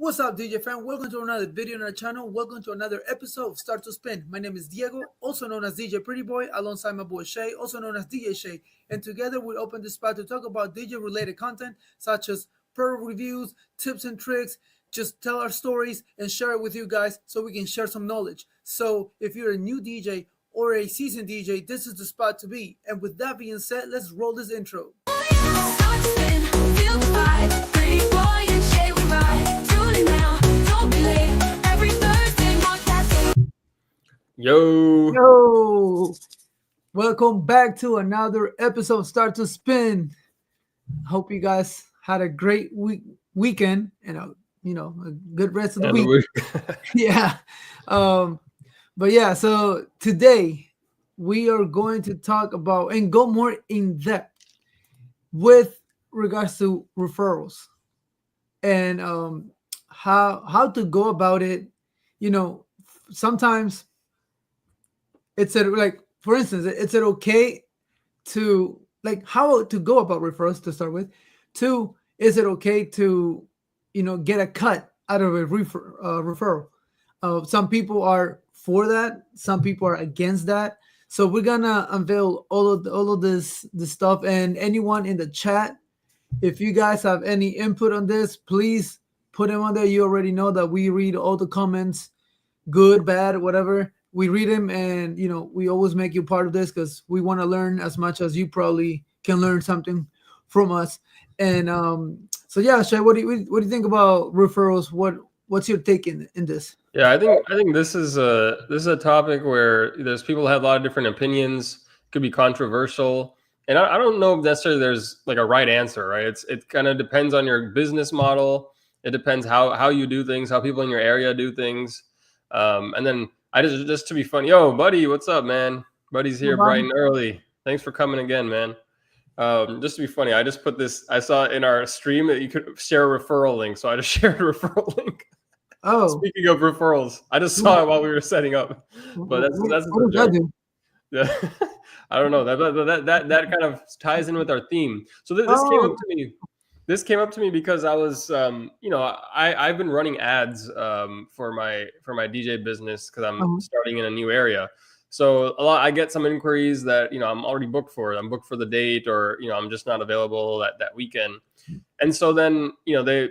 What's up, DJ fan? Welcome to another video on our channel. Welcome to another episode of Start to Spin. My name is Diego, also known as DJ Pretty Boy, alongside my boy Shay, also known as DJ Shay. And together we open this spot to talk about DJ related content such as product reviews, tips and tricks, just tell our stories and share it with you guys so we can share some knowledge. So if you're a new DJ or a seasoned DJ, this is the spot to be. And with that being said, let's roll this intro. Yo, welcome back to another episode of Start to Spin. Hope you guys had a great weekend and a good rest of the week. Yeah. But yeah, so today we are going to talk about and go more in depth with regards to referrals and how to go about it. Sometimes it's like, for instance, is it okay to how to go about referrals to start with? Two, is it okay to get a cut out of a referral? Some people are for that, some people are against that. So we're gonna unveil all of this stuff. And anyone in the chat, if you guys have any input on this, please put them on there. You already know that we read all the comments, good, bad, whatever. We read them, and we always make you part of this because we want to learn as much as you probably can learn something from us. And so yeah, Shay, what do you think about referrals? What's your take in this? Yeah, I think this is a topic where there's people have a lot of different opinions. Could be controversial, and I don't know if necessarily there's like a right answer, right? It kind of depends on your business model. It depends how you do things, how people in your area do things, and then. Just to be funny. Yo, buddy, what's up, man? Buddy's here bright and early. Thanks for coming again, man. Just to be funny, I just put this. I saw in our stream that you could share a referral link, so I just shared a referral link. Oh, speaking of referrals, I just saw it while we were setting up. But that's what does that do? Yeah, I don't know. That kind of ties in with our theme. So this came up to me. This came up to me because I was, I've been running ads for my DJ business because I'm starting in a new area. So I get some inquiries that, I'm already booked for. I'm booked for the date, or, I'm just not available that weekend. And so then,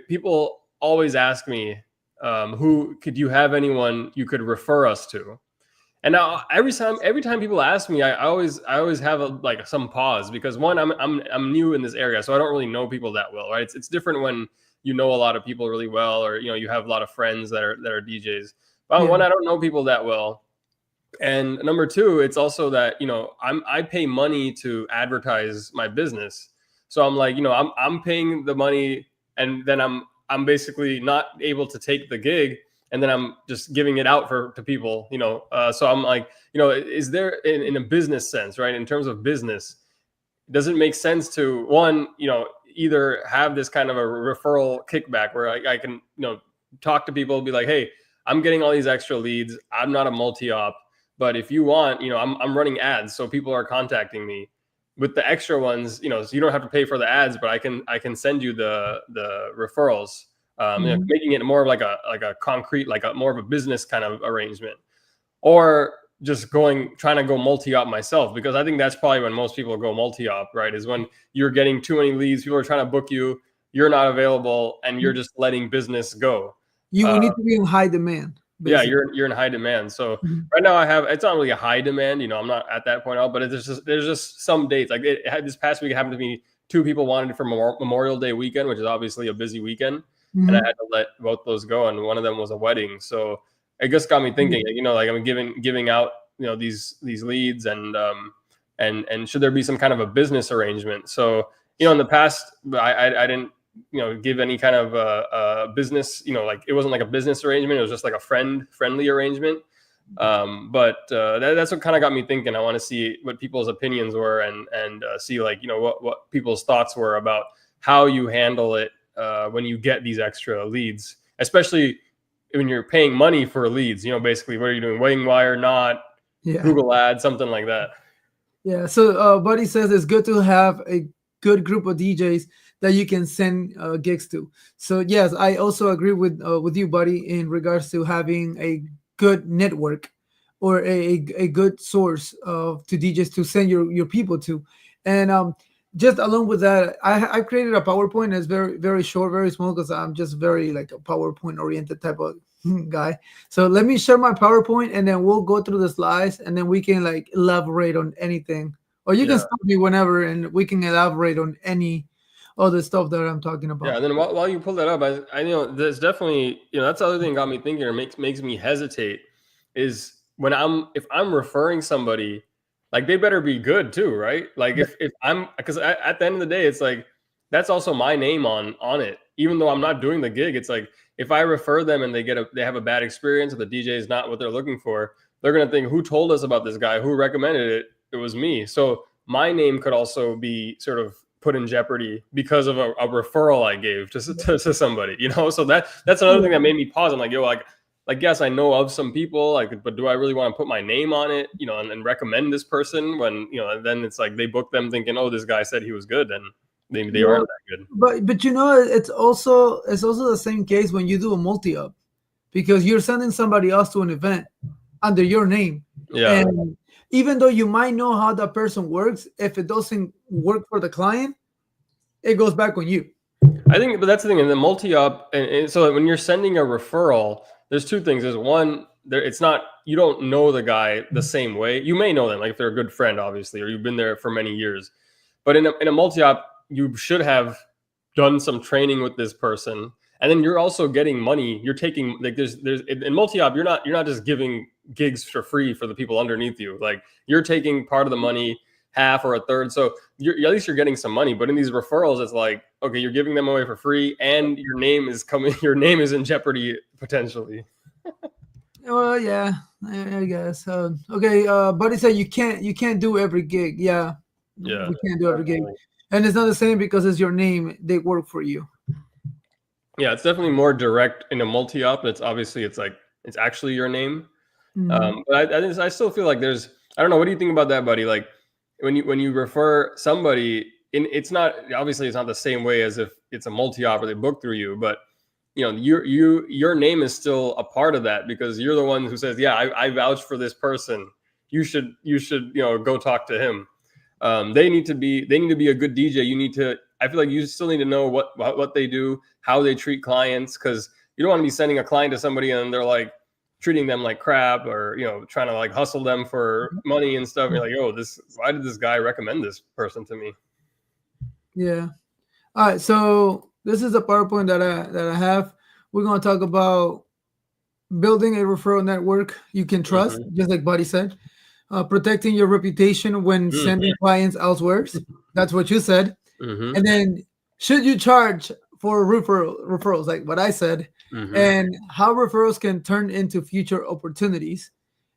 people always ask me, could you have anyone you could refer us to? And now every time people ask me, I always have some pause, because one, I'm new in this area, so I don't really know people that well, right? It's different when you know a lot of people really well, or you have a lot of friends that are DJs. But one, I don't know people that well, and number two, it's also that I pay money to advertise my business, so I'm like I'm paying the money, and then I'm basically not able to take the gig. And then I'm just giving it out to people, so I'm like, is there in a business sense, right? In terms of business, does it make sense to one, either have this kind of a referral kickback where I can, talk to people, be like, hey, I'm getting all these extra leads. I'm not a multi-op, but if you want, I'm running ads, so people are contacting me with the extra ones, so you don't have to pay for the ads, but I can send you the referrals. Making it more of like a concrete, more of a business kind of arrangement, or just trying to go multi-op myself, because I think that's probably when most people go multi-op, right? Is when you're getting too many leads, people are trying to book you, you're not available, and you're just letting business go. You need to be in high demand. Basically. Yeah, you're in high demand. So right now it's not really a high demand, I'm not at that point out, but there's just some dates. Like this past week, it happened to be 2 people wanted it for Memorial Day weekend, which is obviously a busy weekend. And I had to let both those go, and one of them was a wedding. So it just got me thinking, I'm giving out, these leads, and should there be some kind of a business arrangement? So, in the past, I didn't, give any kind of a business, it wasn't like a business arrangement. It was just like a friendly arrangement. But that's what kind of got me thinking. I want to see what people's opinions were, and see what people's thoughts were about how you handle it. When you get these extra leads, especially when you're paying money for leads, basically what are you doing? Waiting wire, not Google ads, something like that. Yeah. So Buddy says it's good to have a good group of DJs that you can send gigs to. So yes, I also agree with you, buddy, in regards to having a good network or a good source of to DJs to send your people to. And just along with that, I created a PowerPoint. It's very short, very small, because I'm just very like a PowerPoint oriented type of guy. So let me share my PowerPoint, and then we'll go through the slides, and then we can like elaborate on anything, or you can Yeah. stop me whenever, and we can elaborate on any other stuff that I'm talking Yeah, about. and then while you pull that up, I know there's definitely, that's the other thing got me thinking, or makes me hesitate, is when if I'm referring somebody, like they better be good too, right? Like if I'm, because at the end of the day, it's like that's also my name on it, even though I'm not doing the gig. It's like if I refer them and they have a bad experience, or the DJ is not what they're looking for, they're gonna think, who told us about this guy? Who recommended it? It was me. So my name could also be sort of put in jeopardy because of a referral I gave to somebody, So that's another thing that made me pause. I'm like, yo, like yes, I know of some people, like, but do I really want to put my name on it, and recommend this person when, and then it's like they book them thinking, oh, this guy said he was good, and they Yeah, aren't that good. but it's also the same case when you do a multi-up, because you're sending somebody else to an event under your name. Yeah. And even though you might know how that person works, if it doesn't work for the client, it goes back on you. I think, but that's the thing. In the multi-up, and so when you're sending a referral, there's two things. There's one, it's not, you don't know the guy the same way. You may know them, like if they're a good friend, obviously, or you've been there for many years. But in a multi-op, you should have done some training with this person, and then you're also getting money. You're taking, like, there's in multi-op, you're not just giving gigs for free for the people underneath you. Like, you're taking part of the money, half or a third. So at least you're getting some money. But in these referrals, it's like, okay, you're giving them away for free, and your name is in jeopardy potentially. Well, yeah, I guess. Okay, buddy said you can't do every gig. Yeah, Yeah, we can't do every gig, definitely. and it's not the same because it's your name. They work for you. Yeah, it's definitely more direct in a multi-op. It's like it's actually your name. Mhm. But I still feel like there's, I don't know. What do you think about that, buddy? Like when you refer somebody, it's not, obviously it's not the same way as if it's a multi-op or they book through you, but your name is still a part of that, because you're the one who says, yeah, I vouch for this person. You should go talk to him. They need to be a good DJ. I feel like you still need to know what they do, how they treat clients, because you don't want to be sending a client to somebody and they're like treating them like crap, or trying to like hustle them for money and stuff. And you're like, oh, why did this guy recommend this person to me? Yeah. All right. So this is a PowerPoint that I have. We're gonna talk about building a referral network you can trust, Mm-hmm. just like Buddy said. Protecting your reputation when sending clients elsewhere. That's what you said. Mm-hmm. And then, should you charge for referrals, like what I said, Mm-hmm. and how referrals can turn into future opportunities.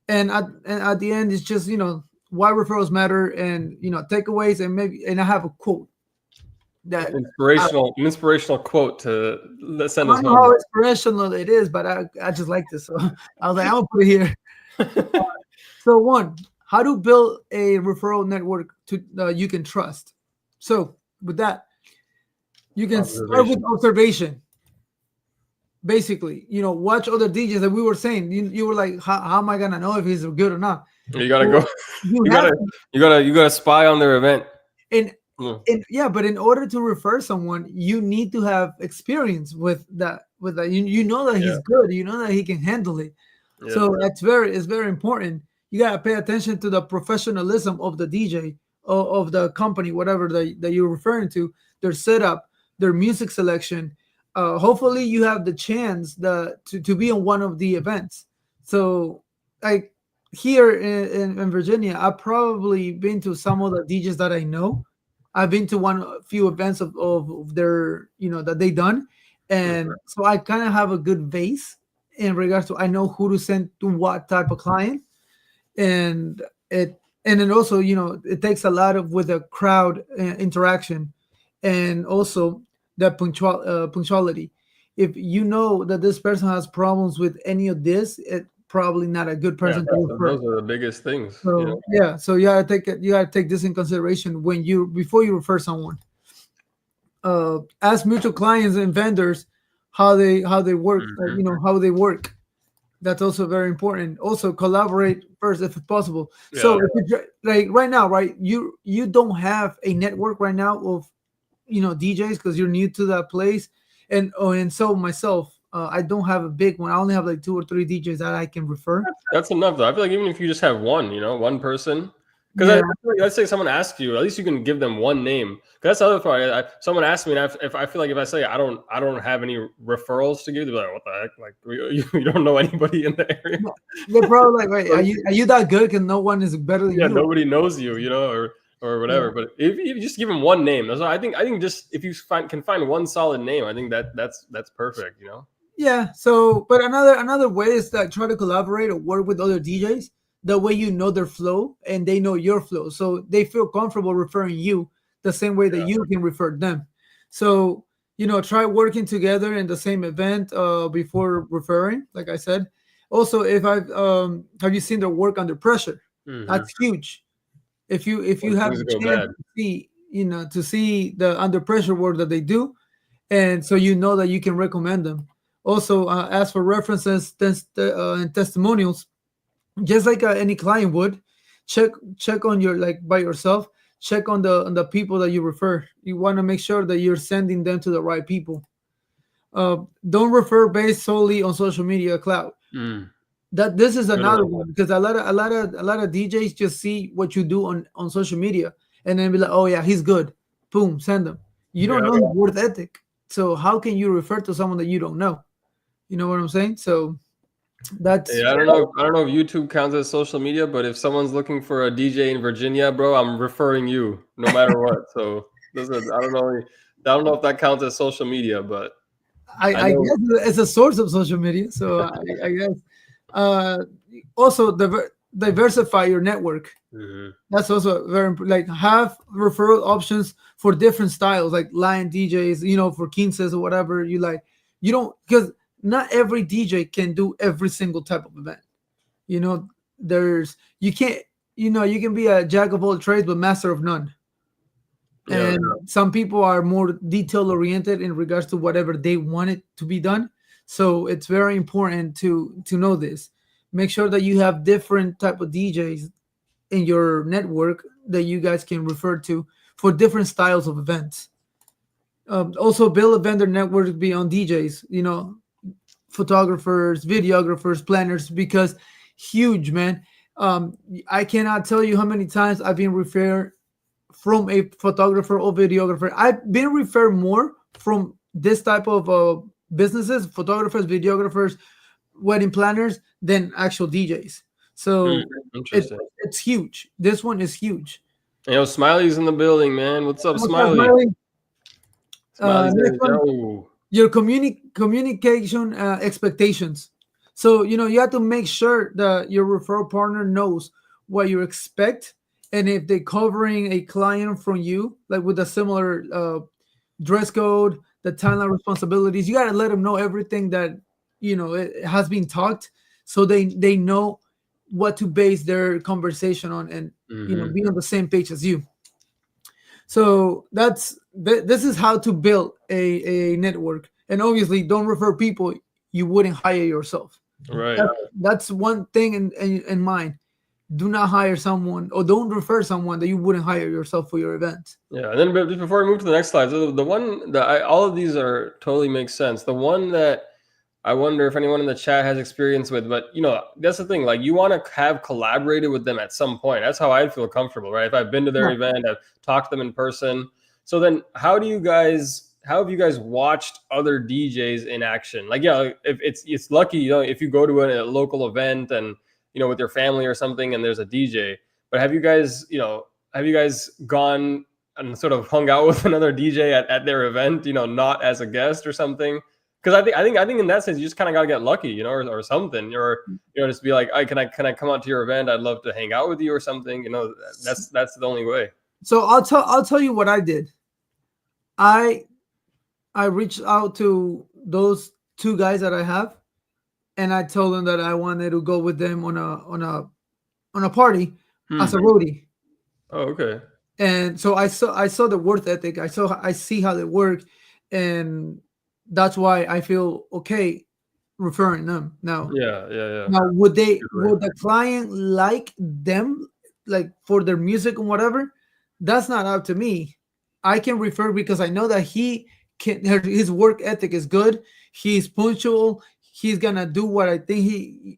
And at the end, it's just why referrals matter, and takeaways, and I have a quote that An inspirational quote to I send us don't know how home. inspirational it is, but I just like this, so I was like, I'll put it here. So one, how to build a referral network to you can trust. So with that, you can start with Observation. observation. Basically, watch other DJs that we were saying. You were like, how am I gonna know if he's good or not? You gotta Well, go. you You have gotta to, you gotta spy on their event. and Mm. yeah, but in order to refer someone, you need to have experience with that. You know that Yeah. he's good. You know that he can handle it. Yep. So it's very important. You gotta pay attention to the professionalism of the DJ, of the company, whatever that you're referring to, their setup, their music selection. Hopefully, you have the chance to be on one of the events. So, like here in Virginia, I've probably been to some of the DJs that I know. I've been to a few events of their, that they done, and Mhm. so I kind of have a good base in regards to I know who to send to what type of client, and then also it takes a lot of with the crowd interaction, and also the punctuality. If you know that this person has problems with any of this, it probably not a good Yeah, person to refer. those are the biggest things. So yeah, so you gotta take this in consideration when you before you refer someone. ask mutual clients and vendors how they work, Hmm. how they work. That's also very important. Also, collaborate first if it's possible. So, Yeah. if like right now, right, you don't have a network right now of DJs because you're new to that place, and so myself, I don't have a big one. I only have like two or three DJs that I can refer. That's enough, though. I feel like even if you just have one, one person, because Yeah, let's say someone asks you, at least you can give them one name. 'Cause that's the other part. Someone asked me, and if I feel like if I say I don't have any referrals to give, they're like, what the heck? Like you don't know anybody in the area. no, they're probably like, wait, So, are you that good? Because no one is better than yeah, you. nobody knows you, or Yeah. whatever. But if you just give them one name, that's what I think just if you can find one solid name, I think that's perfect. Yeah. So, but another way is that try to collaborate or work with other DJs. The way you know their flow and they know your flow, so they feel comfortable referring you the same way that Yeah. you can refer them. So try working together in the same event before referring. Like I said, also if I've have you seen their work under pressure? Hmm. That's huge. If you When have things the go chance bad. to see the under pressure work that they do, and so you know that you can recommend them. Also, ask for references and testimonials, just like any client would. Check on your like by yourself. Check on the people that you refer. You want to make sure that you're sending them to the right people. Don't refer based solely on social media cloud. Mm, That this is good another one. one because a lot of DJs just see what you do on social media and then be like, oh yeah, he's good. Boom, send them. You don't Yeah. know his worth ethic. So how can you refer to someone that you don't know? You know what I'm saying? So that's Yeah, I don't know if YouTube counts as social media, but if someone's looking for a DJ in Virginia, bro, I'm referring you no matter what. So I don't know if that counts as social media, but I I know. guess it's a source of social media. So I guess uh, also diversify your network. Mhm. That's also very important. Like have referral options for different styles, like lion DJs, for quinces or whatever you like. You don't because not every DJ can do every single type of event. You know, there's you can't. You can be a jack of all trades but master of none. Yeah. And some people are more detail oriented in regards to whatever they want it to be done. So it's very important to know this. Make sure that you have different type of DJs in your network that you guys can refer to for different styles of events. Also, build a vendor network beyond DJs. Photographers, videographers, planners, because huge man. I cannot tell you how many times I've been referred from a photographer or videographer. I've been referred more from this type of businesses, photographers, videographers, wedding planners, than actual DJs. Mm, So it, interesting. it's huge. This one is huge. Smiley's in the building, man. What's up, What's up, Smiley? Smiley? Smiley Next says, one, yo. your communication expectations. So you have to make sure that your referral partner knows what you expect, and if they're covering a client from you, like with a similar dress code, the timeline responsibilities, you got to let them know everything that it has been talked, so they know what to base their conversation on, and Hmm. be on the same page as you. So this is how to build a network. And obviously, don't refer people you wouldn't hire yourself. Right. That's one thing in mind. Do not hire someone or don't refer someone that you wouldn't hire yourself for your event. Yeah, and then just before we move to the next slide, so the one that all of these are totally makes sense. The one that I wonder if anyone in the chat has experience with, but that's the thing. Like you want to have collaborated with them at some point. That's how I'd feel comfortable, right? If I've been to their Yeah. event, I've talked to them in person. So then, how have you guys watched other DJs in action? Like, yeah, if it's lucky, if you go to a local event and with your family or something, and there's a DJ. But have you guys gone and sort of hung out with another DJ at their event, not as a guest or something? Because I think in that sense, you just kind of gotta get lucky, or something, or just be like, can I come out to your event? I'd love to hang out with you or something. That's the only way. So I'll tell you what I did. I I reached out to those two guys that I have, and I told them that I wanted to go with them on a party as Hmm. a roadie. Oh, okay. And so I saw the worth ethic. I see how they work, and that's why I feel okay referring them now. Yeah, yeah, yeah. Now, Good way. would the client like them, like for their music and whatever? That's not up to me. I can refer because I know that he can. His work ethic is good. He's punctual. He's gonna do what I think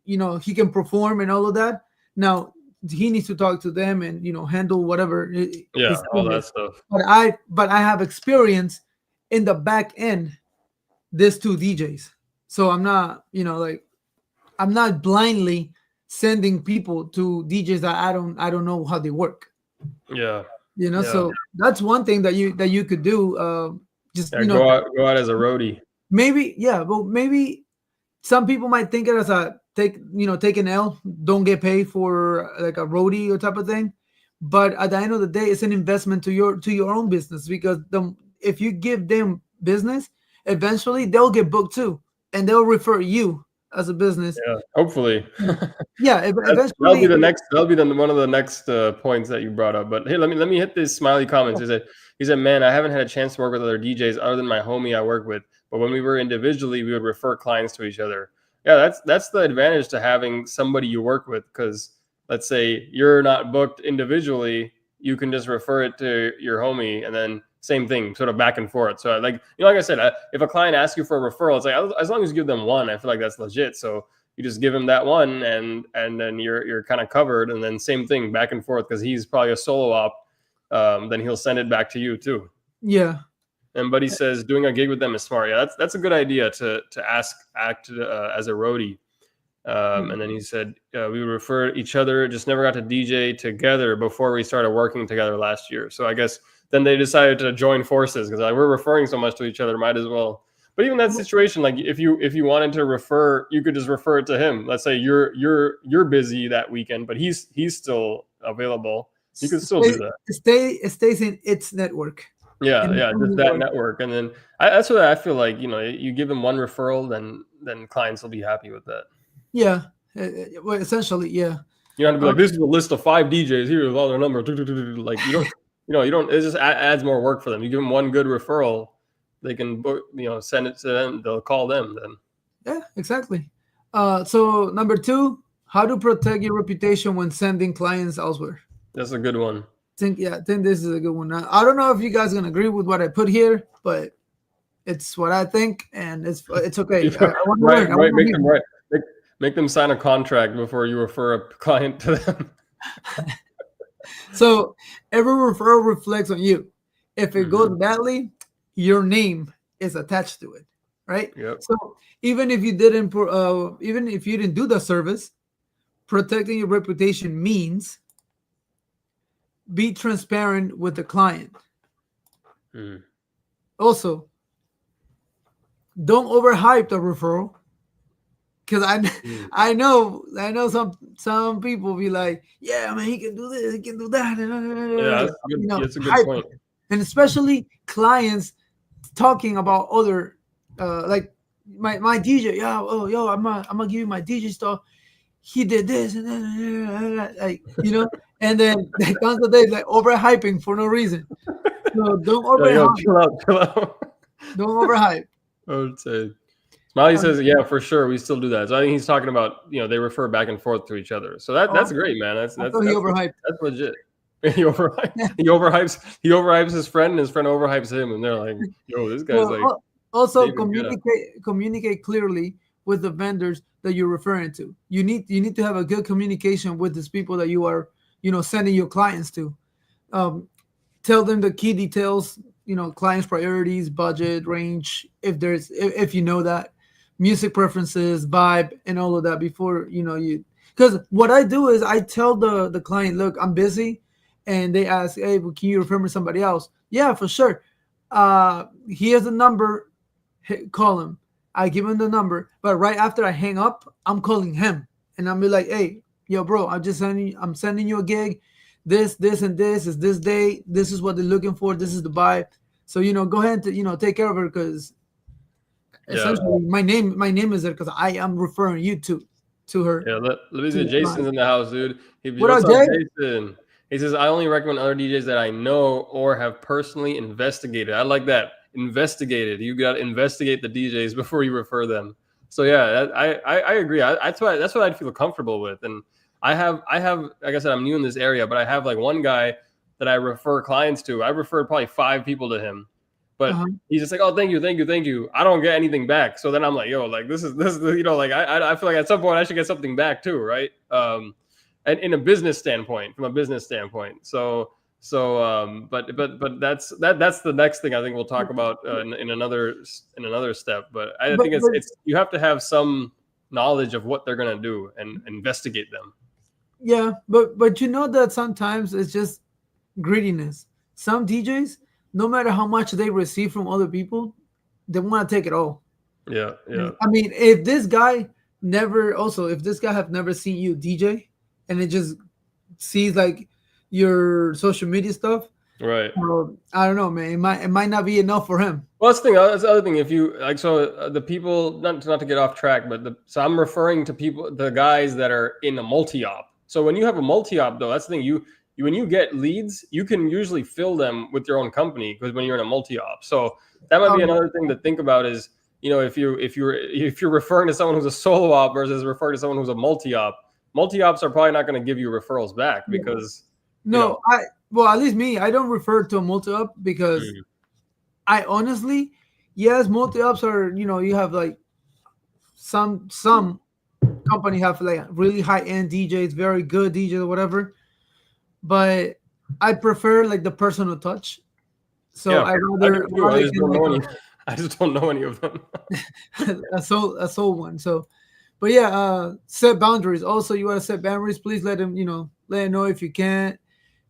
he can perform and all of that. Now he needs to talk to them and handle whatever his Yeah, all thing that is. stuff. But I have experience in the back end. There's two DJs, so I'm not like I'm not blindly sending people to DJs that I don't know how they work. Yeah, yeah, So that's one thing that you could do. Just yeah. Go out as a roadie. maybe, yeah, well, maybe some people might think it as a take an L, don't get paid for like a roadie or type of thing. But at the end of the day, it's an investment to your own business, because if you give them business, eventually they'll get booked too, and they'll refer you as a business. Yeah, hopefully. Yeah, That'll be eventually. the next. That'll be one of the next points that you brought up. But hey, let me hit these smiley comments. He said, "Man, I haven't had a chance to work with other DJs other than my homie I work with. But when we were individually, we would refer clients to each other. Yeah, that's the advantage to having somebody you work with. Because let's say you're not booked individually, you can just refer it to your homie, and then same thing, sort of back and forth. So like I said, if a client asks you for a referral, it's like as long as you give them one, I feel like that's legit. So you just give him that one, and then you're kind of covered, and then same thing back and forth, because he's probably a solo op. Then he'll send it back to you too. Yeah. And Buddy says doing a gig with them is smart. Yeah, that's a good idea to act as a roadie. And then he said we would refer each other, just never got to DJ together before we started working together last year. So I guess then they decided to join forces, because we're referring so much to each other, might as well. But even that situation, like if you wanted to refer, you could just refer it to him. Let's say you're busy that weekend, but he's still available. You could still do that. It stays in its network. Yeah, In its yeah, own just that network. network, and then that's what I feel like. You give them one referral, then clients will be happy with that. Yeah. Well, essentially, yeah. You don't have to be Um, like, this is a list of 5 DJs. Here is all their numbers. Like you don't. It just adds more work for them. You give them one good referral, they can book. Send it to them. They'll call them then. yeah, exactly. So number two, how to protect your reputation when sending clients elsewhere. That's a good one. I think this is a good one. I don't know if you guys gonna agree with what I put here, but it's what I think, and it's okay. I want to Right, learn. I right. want to Make them learn. right. Make them sign a contract before you refer a client to them. So every referral reflects on you. If it goes Hmm. badly, your name is attached to it, right? Yep. So even if you didn't do the service, protecting your reputation means be transparent with the client. Mm. Also, don't overhype the referral, because Mm. I know some people be like, yeah, man, he can do this, he can do that, Yeah, and that's good. That's a good hype point. it. And especially clients talking about other, like my DJ, yo, I'm gonna give you my DJ stuff. He did this and then and then there comes the day like overhyping for no reason. So don't Yo, overhype. chill out. Don't overhype. I would say. Smiley Um, says, "Yeah, for sure, we still do that." So I think he's talking about they refer back and forth to each other. So that's oh, great, man. That's I that's thought he that's overhyped. that's legit. He overhypes his friend, and his friend overhypes him, and they're like, "Yo, this guy's Well, like also David Guetta." communicate clearly with the vendors that you're referring to. You need to have a good communication with these people that you are sending your clients to. Um, Tell them the key details. Clients' priorities, budget range, if you know that, music preferences, vibe, and all of that before you. Because what I do is I tell the client, look, I'm busy, and they ask, hey, well, can you refer me to somebody else? Yeah, for sure. Here's the number. Call him. I give him the number, but right after I hang up, I'm calling him, and I'm be like, hey, yo, bro, I'm sending you a gig. This, and this is this day. This is what they're looking for. This is the vibe. So go ahead to take care of her, because Yeah, essentially my name is there because I am referring you to her yeah. Let me to see. the Jason's client. in the house, dude. What up, What's up, Jay? Jason? He says, I only recommend other DJs that I know or have personally investigated. I like that. Investigated. You got to investigate the DJs before you refer them. So yeah, I agree. That's what I'd feel comfortable with. And I have like I said, I'm new in this area, but I have like one guy that I refer clients to. I referred probably 5 people to him, but Uh-huh. he's just like, oh, thank you, thank you, thank you. I don't get anything back. So then I'm like, yo, like this is like I feel like at some point I should get something back too, right? And in a business standpoint, from a business standpoint. But that's the next thing I think we'll talk about in another step. But I But think but it's you have to have some knowledge of what they're gonna do and investigate them. yeah, but you know that sometimes it's just greediness. Some DJs, no matter how much they receive from other people, they want to take it all. Yeah, yeah, I mean, if this guy if this guy have never seen you DJ, and it just sees like your social media stuff, right. I don't know, man. It might not be enough for him. Well, that's the other thing. If you like, so the people, not to get off track, but so I'm referring to people, the guys that are in a multi-op. So when you have a multi-op, though, that's the thing. You when you get leads, you can usually fill them with your own company because when you're in a multi-op. So that might be Um, another thing to think about is, if you're referring to someone who's a solo op versus referring to someone who's a multi-op, multi-ops are probably not going to give you referrals back because you know. no, well, at least me, I don't refer to a multi up because Mm, I honestly, yes, multi ups are, you have like some company have like really high end DJs, very good DJs or whatever, but I prefer like the personal touch. So yeah, I I do rather too. I rather just get don't like know any. I just don't know any of them. a soul one. So, but yeah, set boundaries. Also, you want to set boundaries. Please let them, let them know if you can't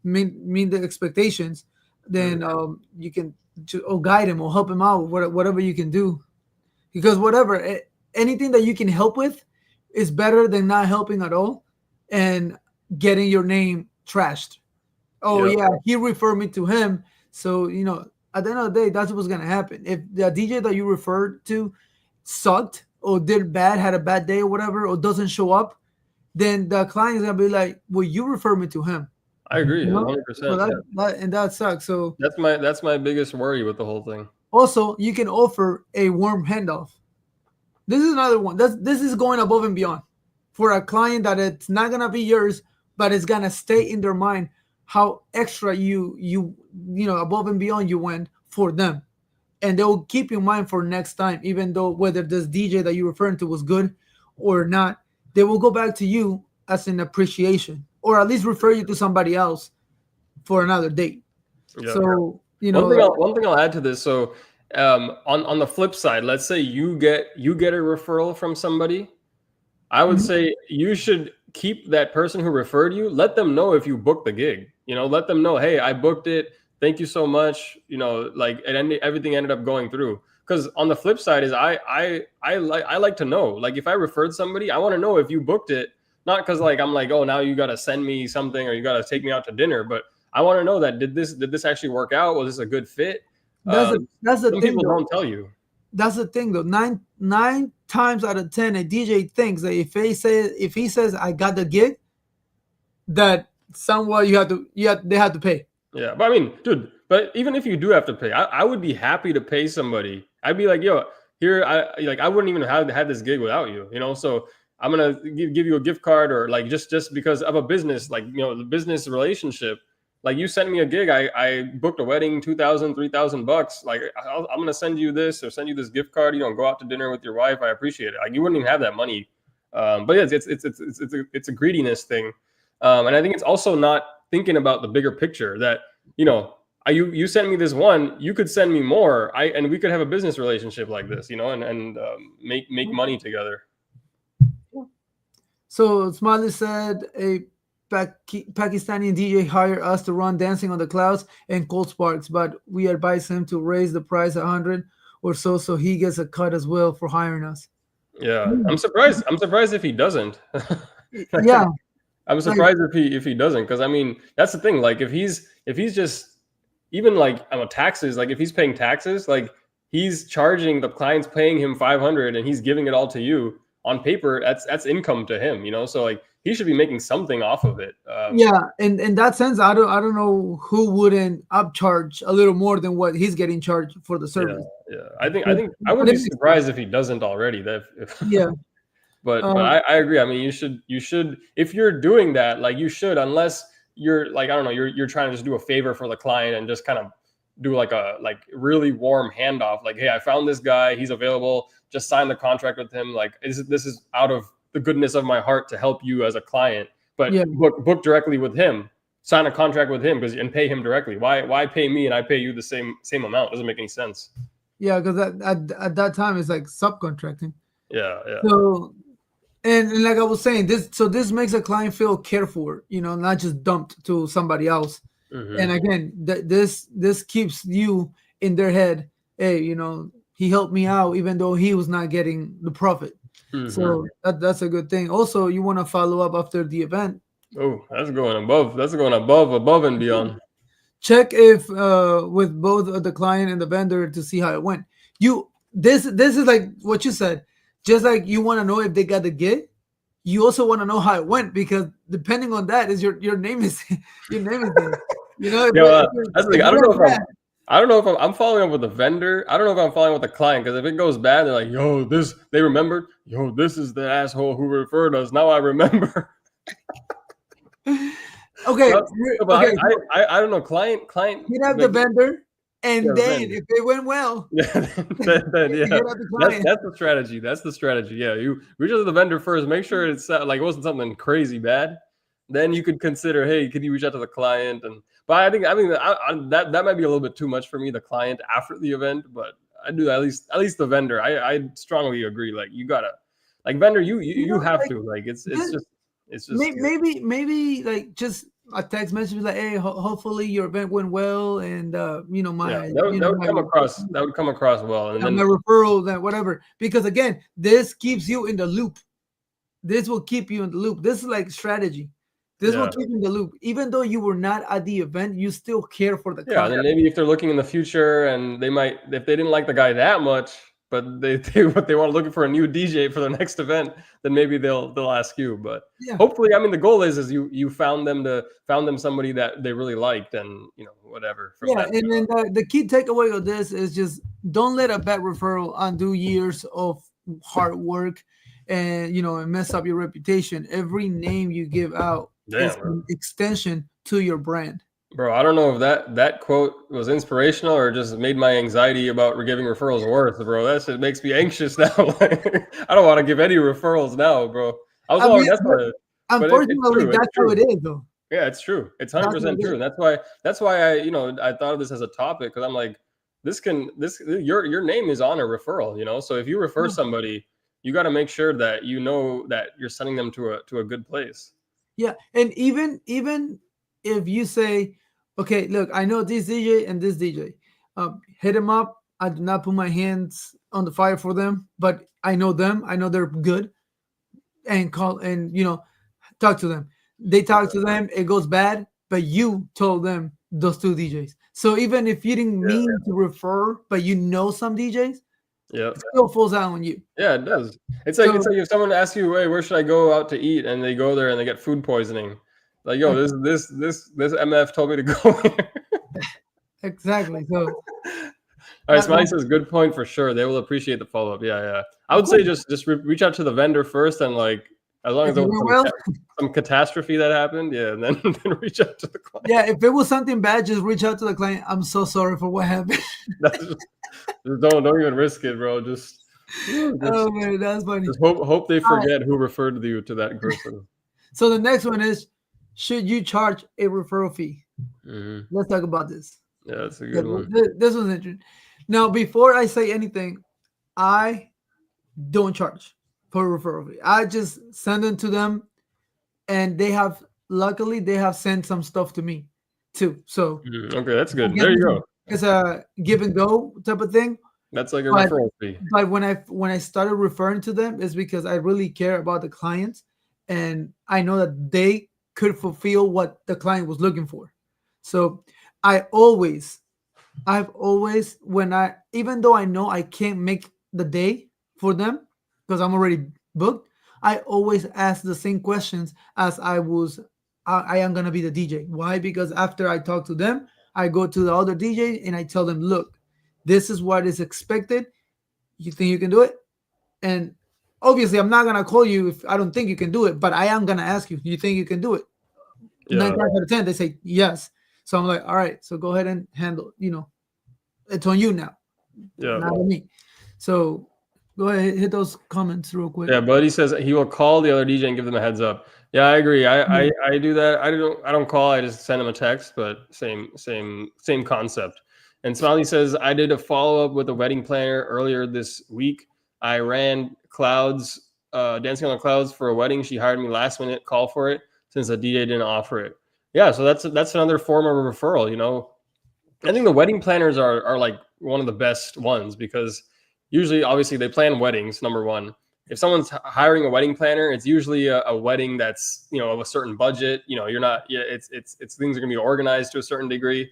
meet the expectations. Mm. Then you can guide him or help him out, whatever you can do. Because anything that you can help with is better than not helping at all and getting your name trashed. Oh Yeah, yeah, he referred me to him. So at the end of the day, that's what's gonna happen. If the DJ that you referred to sucked or did bad, had a bad day or whatever, or doesn't show up, then the client is gonna be like, "Well, you refer me to him." I agree, You know? So 100%. that sucks. So That's my biggest worry with the whole thing. also you can offer a warm handoff. This is another one. This is going above and beyond for a client that it's not gonna be yours, but it's gonna stay in their mind how extra you above and beyond you went for them, and they will keep in mind for next time, even though whether this DJ that you're referring to was good or not, they will go back to you as an appreciation, or at least refer you to somebody else for another date. Yeah. So One thing I'll add to this. So, on the flip side, let's say you get a referral from somebody. I would Mhm. say you should keep that person who referred you. Let them know if you booked the gig. Let them know, hey, I booked it. Thank you so much. Like everything ended up going through. Because on the flip side is I like to know. Like if I referred somebody, I want to know if you booked it. Not because like I'm like, oh, now you got to send me something or you got to take me out to dinner, but I want to know that did this actually work out? Was this a good fit? that's the Some thing people though. don't tell you. That's the thing though. Nine times out of ten, a DJ thinks that if he says I got the gig, that somewhat they have to pay. Yeah, but I mean, dude, but even if you do have to pay, I would be happy to pay somebody. I'd be like, yo, here, I wouldn't even have had this gig without you. So I'm gonna give you a gift card or like just because of a business, like the business relationship. Like you sent me a gig, I booked a wedding, 2,000, 3,000 bucks. Like I'm gonna send you this or send you this gift card. Go out to dinner with your wife. I appreciate it. Like you wouldn't even have that money. But yeah, it's a greediness thing, and I think it's also not thinking about the bigger picture that you know you sent me this one, you could send me more, and we could have a business relationship like this, and make money together. So Smiley said a Pakistani DJ hired us to run Dancing on the Clouds and Cold Sparks, but we advise him to raise the price 100 or so he gets a cut as well for hiring us. Yeah, Hmm. I'm surprised if he doesn't. Yeah, I'm like surprised if he doesn't, because I mean that's the thing, like if he's just even like taxes, like if he's paying taxes, like he's charging, the client's paying him 500 and he's giving it all to you. on paper, that's income to him, you know. So like he should be making something off of it. Yeah, and in that sense, I don't know who wouldn't upcharge a little more than what he's getting charged for the Yeah, service. yeah. I think I But wouldn't it be makes sense. surprised if he doesn't already. That if, Yeah. but Uh, I agree. I mean, you should if you're doing that, like you should, unless you're like I don't know, you're trying to just do a favor for the client and just kind of do like a like really warm handoff. Like, hey, I found this guy, he's available. Just sign the contract with him. Like, this is out of the goodness of my heart to help you as a client. But yeah. book directly with him. Sign a contract with him and pay him directly. Why pay me and I pay you the same amount? Doesn't make any sense. Yeah, because at that time it's like subcontracting. Yeah, yeah. So and like I was saying, this makes a client feel cared for, not just dumped to somebody else. And Hmm. again, this keeps you in their head. Hey, he helped me out even though he was not getting the profit. Hmm. So that's a good thing. Also, you want to follow up after the event. Oh, that's going above. That's going above and beyond. Check if with both the client and the vendor to see how it went. This is like what you said. Just like you want to know if they got the gig, you also want to know how it went because depending on that is your name is your name is there. Yeah, that's the If thing. it went bad, I don't know if I'm following up with the vendor. I don't know if I'm following up with the client because if it goes bad, they're like, "Yo, this they remembered. Yo, this is the asshole who referred us. Now I remember." okay, But okay, I don't know. Client, hit up the like, vendor, yeah, and the then vendor. if it went well, Yeah, hit yeah. up the That's client. that's the strategy. That's the strategy. Yeah, you reach out to the vendor first. Make sure it's like it wasn't something crazy bad. Then you could consider, hey, could you reach out to the client? And but I think that might be a little bit too much for me. The client after the event, but I do at least the vendor. I strongly agree. Like you gotta like vendor. You have Like to like just it's just yeah. maybe like just a text message like, hey, hopefully your event went well, and Yeah, my that would come across well, and my then referral, that whatever. Because again, this keeps you in the loop. This will keep you in the loop. This is like strategy. This will yeah. keep you in the loop. Even though you were not at the event, you still care for the Yeah, and client. then maybe if they're looking in the future and they might if they didn't like the guy that much, but they want looking for a new DJ for their next event, then maybe they'll ask you. But Yeah. hopefully, I mean, the goal is you found them somebody that they really liked, and whatever from Yeah, that point and then the key takeaway of this is just don't let a bad referral undo years of hard work, and and mess up your reputation. Every name you give out on. is Damn, bro. an extension to your brand. Bro, I don't know if that quote was inspirational or just made my anxiety about giving referrals worse, bro. That shit makes me anxious now. I don't want to give any referrals now, bro. I was I all mean, that's but why, but it's unfortunately, true. It's that's how it true. is, though. Yeah, it's true. It's That's how 100% it true, is. and that's why I thought of this as a topic because I'm like, this your name is on a referral. So if you refer Yeah. somebody, you got to make sure that you know that you're sending them to a good place. Yeah, and even if you say, okay, look, I know this DJ and this DJ, hit them up. I do not put my hands on the fire for them, but I know them. I know they're good, and call and talk to them. They talk to them. It goes bad, but you told them those two DJs. So even if you didn't Yeah, mean to refer, but you know some DJs, yeah, it still falls out on you. yeah. It does. It's So like if someone asks you, "Hey, where should I go out to eat?" and they go there and they get food poisoning, like, yo, this MF told me to go here. exactly. So All right, Smiley that says good point for sure. They will appreciate the follow up. Yeah, yeah. I of would say course, just reach out to the vendor first, and like as long as if there it was went well, some catastrophe that happened, yeah, and then then reach out to the client. yeah, if it was something bad, just reach out to the client. I'm so sorry for what happened. That's just don't even risk it, bro. Just whew, Oh man, that's funny. just hope they All right. forget who referred you to that person. So the next one is, should you charge a referral fee? Hmm. Let's talk about this. Yeah, that's a Yeah, good one. this was interesting. Now, before I say anything, I don't charge for a referral fee. I just send them to them, and luckily they have sent some stuff to me too. So Okay, that's I good. guess There you go. it's a give and go type of thing. That's like a But referral fee. when I started referring to them is because I really care about the clients, and I know that they could fulfill what the client was looking for. So I always I've always when I even though I know I can't make the day for them because I'm already booked, I always ask the same questions as I am gonna be the DJ. Why? Because after I talk to them, I go to the other DJ and I tell them, look, this is what is expected. You think you can do it? And obviously, I'm not gonna call you if I don't think you can do it, but I am gonna ask you, you think you can do it? Nine Yeah, times out of ten, they say yes. So I'm like, all right, so go ahead and handle. It's on you now, yeah. not on me. So go ahead, hit those comments real quick. Yeah, Buddy says he will call the other DJ and give them a heads up. Yeah, I agree. Yeah. I do that. I don't call. I just send them a text. But same concept. And Smiley says I did a follow up with a wedding planner earlier this week. I ran clouds, dancing on the clouds for a wedding. She hired me last minute. Call for it since the DJ didn't offer it. Yeah, so that's another form of a referral. I think the wedding planners are like one of the best ones because usually, obviously, they plan weddings. Number one, if someone's hiring a wedding planner, it's usually a wedding that's of a certain budget. You're not. Yeah, it's things are gonna be organized to a certain degree.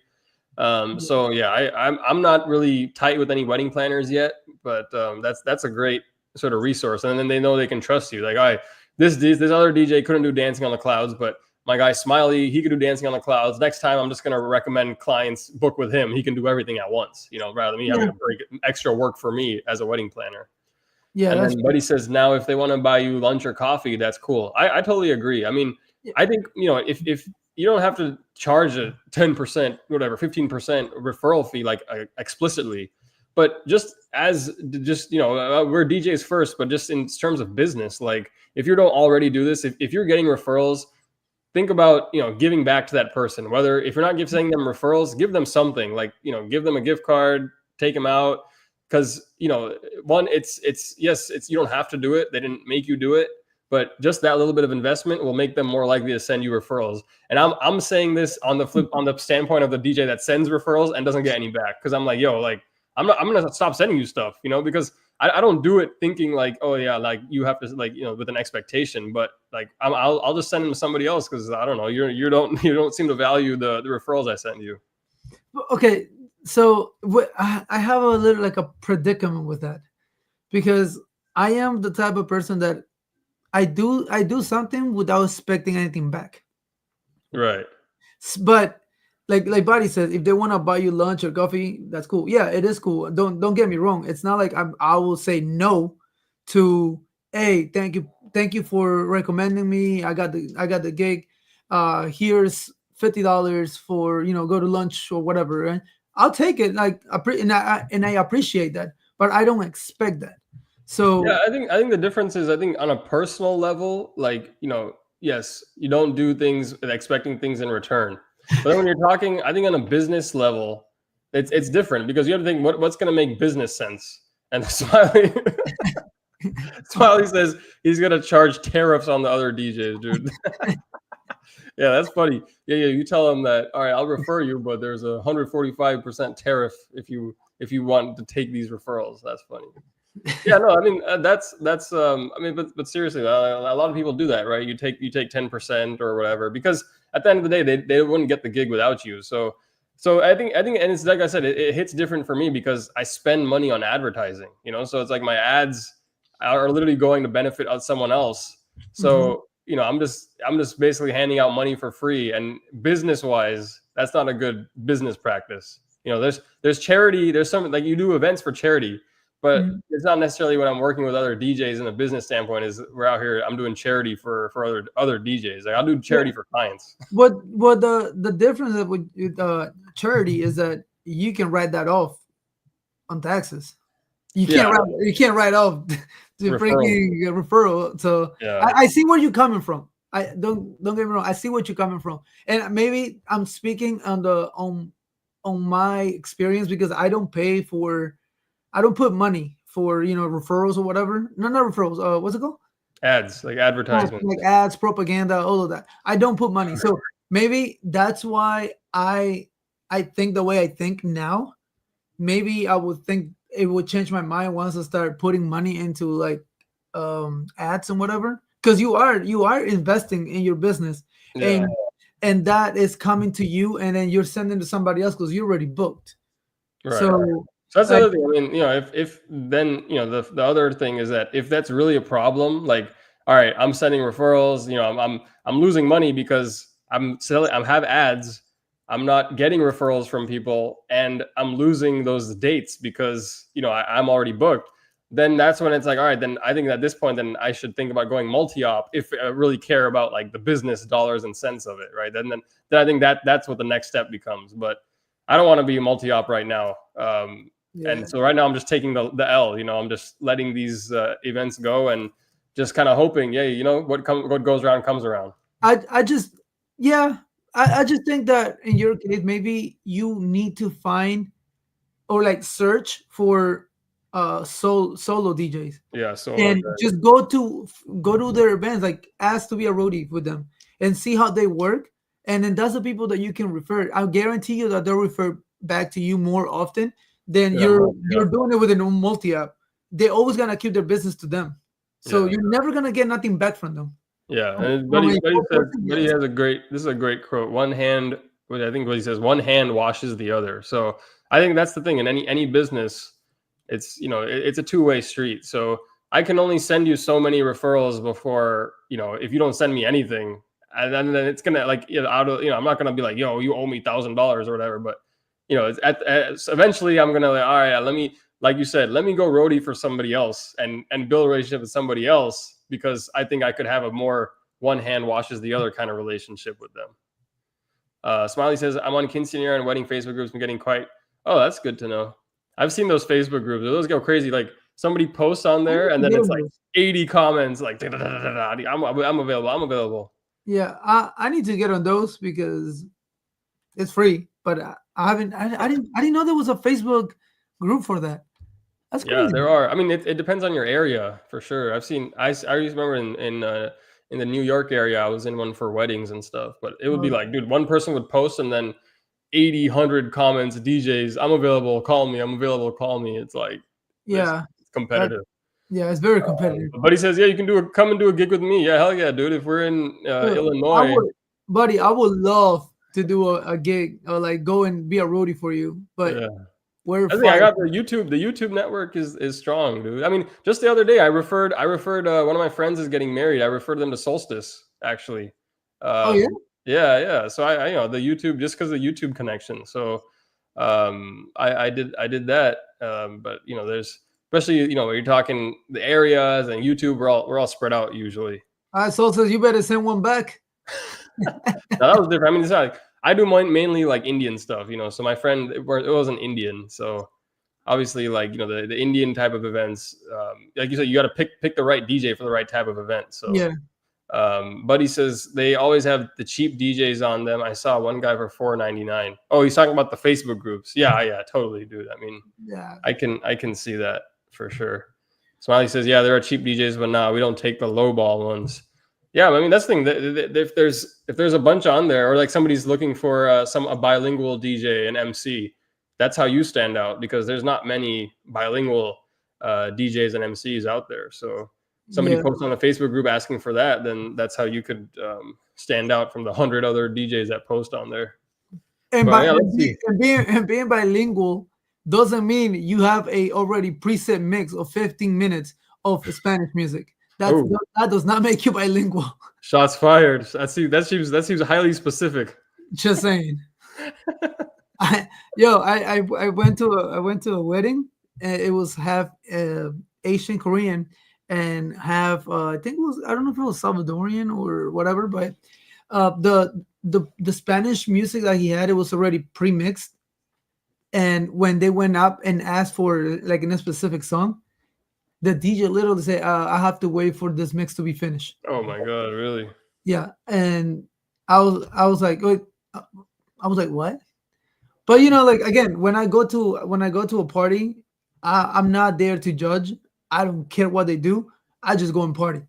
So yeah, I'm not really tight with any wedding planners yet, but that's a great sort of resource, and then they know they can trust you. Like, all right, this other DJ couldn't do Dancing on the Clouds, but my guy Smiley, he could do Dancing on the Clouds. Next time, I'm just going to recommend clients book with him. He can do everything at once, rather than me having to break extra work for me as a wedding planner. Yeah, and that's then Buddy says, now if they want to buy you lunch or coffee, that's cool. I totally agree. I mean, I think, if you don't have to charge a 10%, whatever, 15% referral fee, like explicitly, but we're DJs first, but just in terms of business, like if you don't already do this, if you're getting referrals, think about giving back to that person. Whether if you're not sending them referrals, give them something, like give them a gift card, take them out, because one, it's yes, it's you don't have to do it. They didn't make you do it, but just that little bit of investment will make them more likely to send you referrals. And I'm saying this on the standpoint of the DJ that sends referrals and doesn't get any back, because I'm like, I'm gonna stop sending you stuff, because I don't do it thinking like, oh yeah, like you have to with an expectation, but like I'll just send them to somebody else because I don't know, you don't seem to value the referrals I send you. Okay, so I have a little like a predicament with that, because I am the type of person that I do something without expecting anything back. Right. But like Buddy says, if they want to buy you lunch or coffee, that's cool. Yeah, it is cool. Don't get me wrong. It's not like I will say no to, hey, thank you for recommending me. I got the gig. Here's $50 for go to lunch or whatever. Right? I'll take it. Like and I appreciate that, but I don't expect that. So yeah, I think the difference is, I think on a personal level, like yes, you don't do things expecting things in return. But then when you're talking, I think on a business level, it's different, because you have to think what's going to make business sense. And Smiley says he's going to charge tariffs on the other DJs, dude. Yeah, that's funny. Yeah, you tell them that, all right, I'll refer you, but there's a 145% tariff if you want to take these referrals. That's funny. Yeah, no, I mean that's I mean, but seriously, a lot of people do that, right? You take 10% or whatever, because at the end of the day, they wouldn't get the gig without you. So I think, and it's like I said, it hits different for me because I spend money on advertising, so it's like my ads are literally going to benefit someone else. So I'm just basically handing out money for free, and business wise, that's not a good business practice. There's charity, there's some, like, you do events for charity, but it's not necessarily when I'm working with other DJs in a business standpoint. Is we're out here, I'm doing charity for other DJs. Like, I'll do charity for clients. What the difference with charity is that you can write that off on taxes. You can't write off the freaking referral. So I see where you're coming from. I don't get me wrong. I see what you're coming from, and maybe I'm speaking on my experience, because I don't put money for referrals or whatever. No, not referrals. What's it called? Ads, like advertisements, like ads, propaganda, all of that. I don't put money, so maybe that's why I think the way I think now. Maybe I would think it would change my mind once I start putting money into like ads and whatever, because you are investing in your business, and that is coming to you, and then you're sending to somebody else because you're already booked. Right. So So that's the Like, other thing. I mean, if then the other thing is that if that's really a problem, like, all right, I'm sending referrals, I'm losing money because I have ads, I'm not getting referrals from people, and I'm losing those dates because I'm already booked. Then that's when it's like, all right, then I think at this point, then I should think about going multi-op if I really care about like the business dollars and cents of it, right? Then I think that's what the next step becomes. But I don't want to be multi-op right now. yeah, And so right now I'm just taking the L. I'm just letting these events go and just kind of hoping, yeah, what goes around comes around. I just, yeah, I just think that in your case, maybe you need to find or like search for solo DJs Yeah, solo and guy. just go to their events, like ask to be a roadie with them and see how they work. And then that's the people that you can refer. I guarantee you that they'll refer back to you more often than Yeah, you're multi-op. doing it with a multi app. They're always gonna keep their business to them. So Yeah. you're never gonna get nothing back from them. Yeah, From, and from Buddy a Buddy sole says person, Buddy yes. has a great. This is a great quote. One hand, I think what he says, one hand washes the other. So I think that's the thing in any business. It's a two-way street. So I can only send you so many referrals before if you don't send me anything, and then it's gonna like out of I'm not gonna be like, yo, you owe me $1,000 or whatever. But it's so eventually I'm gonna like, all right, let me, like you said, let me go roadie for somebody else and build a relationship with somebody else because I think I could have a more one hand washes the other kind of relationship with them. Smiley says, I'm on quinceanera and wedding Facebook groups. I'm getting quite, oh, that's good to know. I've seen those Facebook groups. Those go crazy. Like somebody posts on I there need and to then get it's on like those. 80 comments like, I'm available. I'm available. Yeah, I need to get on those because it's free. But I haven't. I didn't know there was a Facebook group for that. That's Yeah, crazy. there are. I mean, it depends on your area for sure. I remember in the New York area, I was in one for weddings and stuff, but it would be Okay. like, dude, one person would post and then 80, 100 comments, DJs, I'm available, call me, I'm available, call me. It's like, this Yeah, it's that competitive. yeah, it's very competitive. But he says, yeah, you can come and do a gig with me. Yeah, hell yeah, dude. If we're in I Illinois, would, buddy. I would love to do a gig or like go and be a roadie for you, but yeah. we're I think I far. got the YouTube. The YouTube network is strong, dude. I mean, just the other day, I referred one of my friends is getting married. I referred them to Solstice, actually. Oh yeah, Yeah, yeah. So I the YouTube, just because of the YouTube connection. So I did that. But there's, especially when you're talking the areas and YouTube, we're all spread out usually. so says you better send one back. Now that was different. I mean, it's not like I do mainly like Indian stuff. So my friend, it wasn't Indian, so obviously, like the Indian type of events, like you said, you got to pick the right DJ for the right type of event. So Yeah, Buddy says they always have the cheap DJs on them. I saw one guy for $4.99. Oh, he's talking about the Facebook groups. Yeah, yeah, totally, dude. I mean, yeah. I can see that for sure. Smiley says, yeah, there are cheap DJs, but no, we don't take the low ball ones. Yeah, I mean that's the thing. If there's a bunch on there, or like somebody's looking for a bilingual DJ and MC, that's how you stand out because there's not many bilingual DJs and MCs out there. So somebody Yeah, posts on a Facebook group asking for that, then that's how you could stand out from the 100 other DJs that post on there. and But by yeah, let's see. and being bilingual doesn't mean you have a already preset mix of 15 minutes of Spanish music. Oh, That does not make you bilingual. shots fired. That seems highly specific. Just saying. I went to a wedding. And it was half Asian Korean and half I think it was, I don't know if it was Salvadorian or whatever, but the Spanish music that he had, it was already pre-mixed. And when they went up and asked for like in a specific song, the DJ literally said, "I have to wait for this mix to be finished." Oh my god, really? Yeah, and I was like, wait, I was like, what? But like again, when I go to a party, I'm not there to judge. I don't care what they do. I just go and party.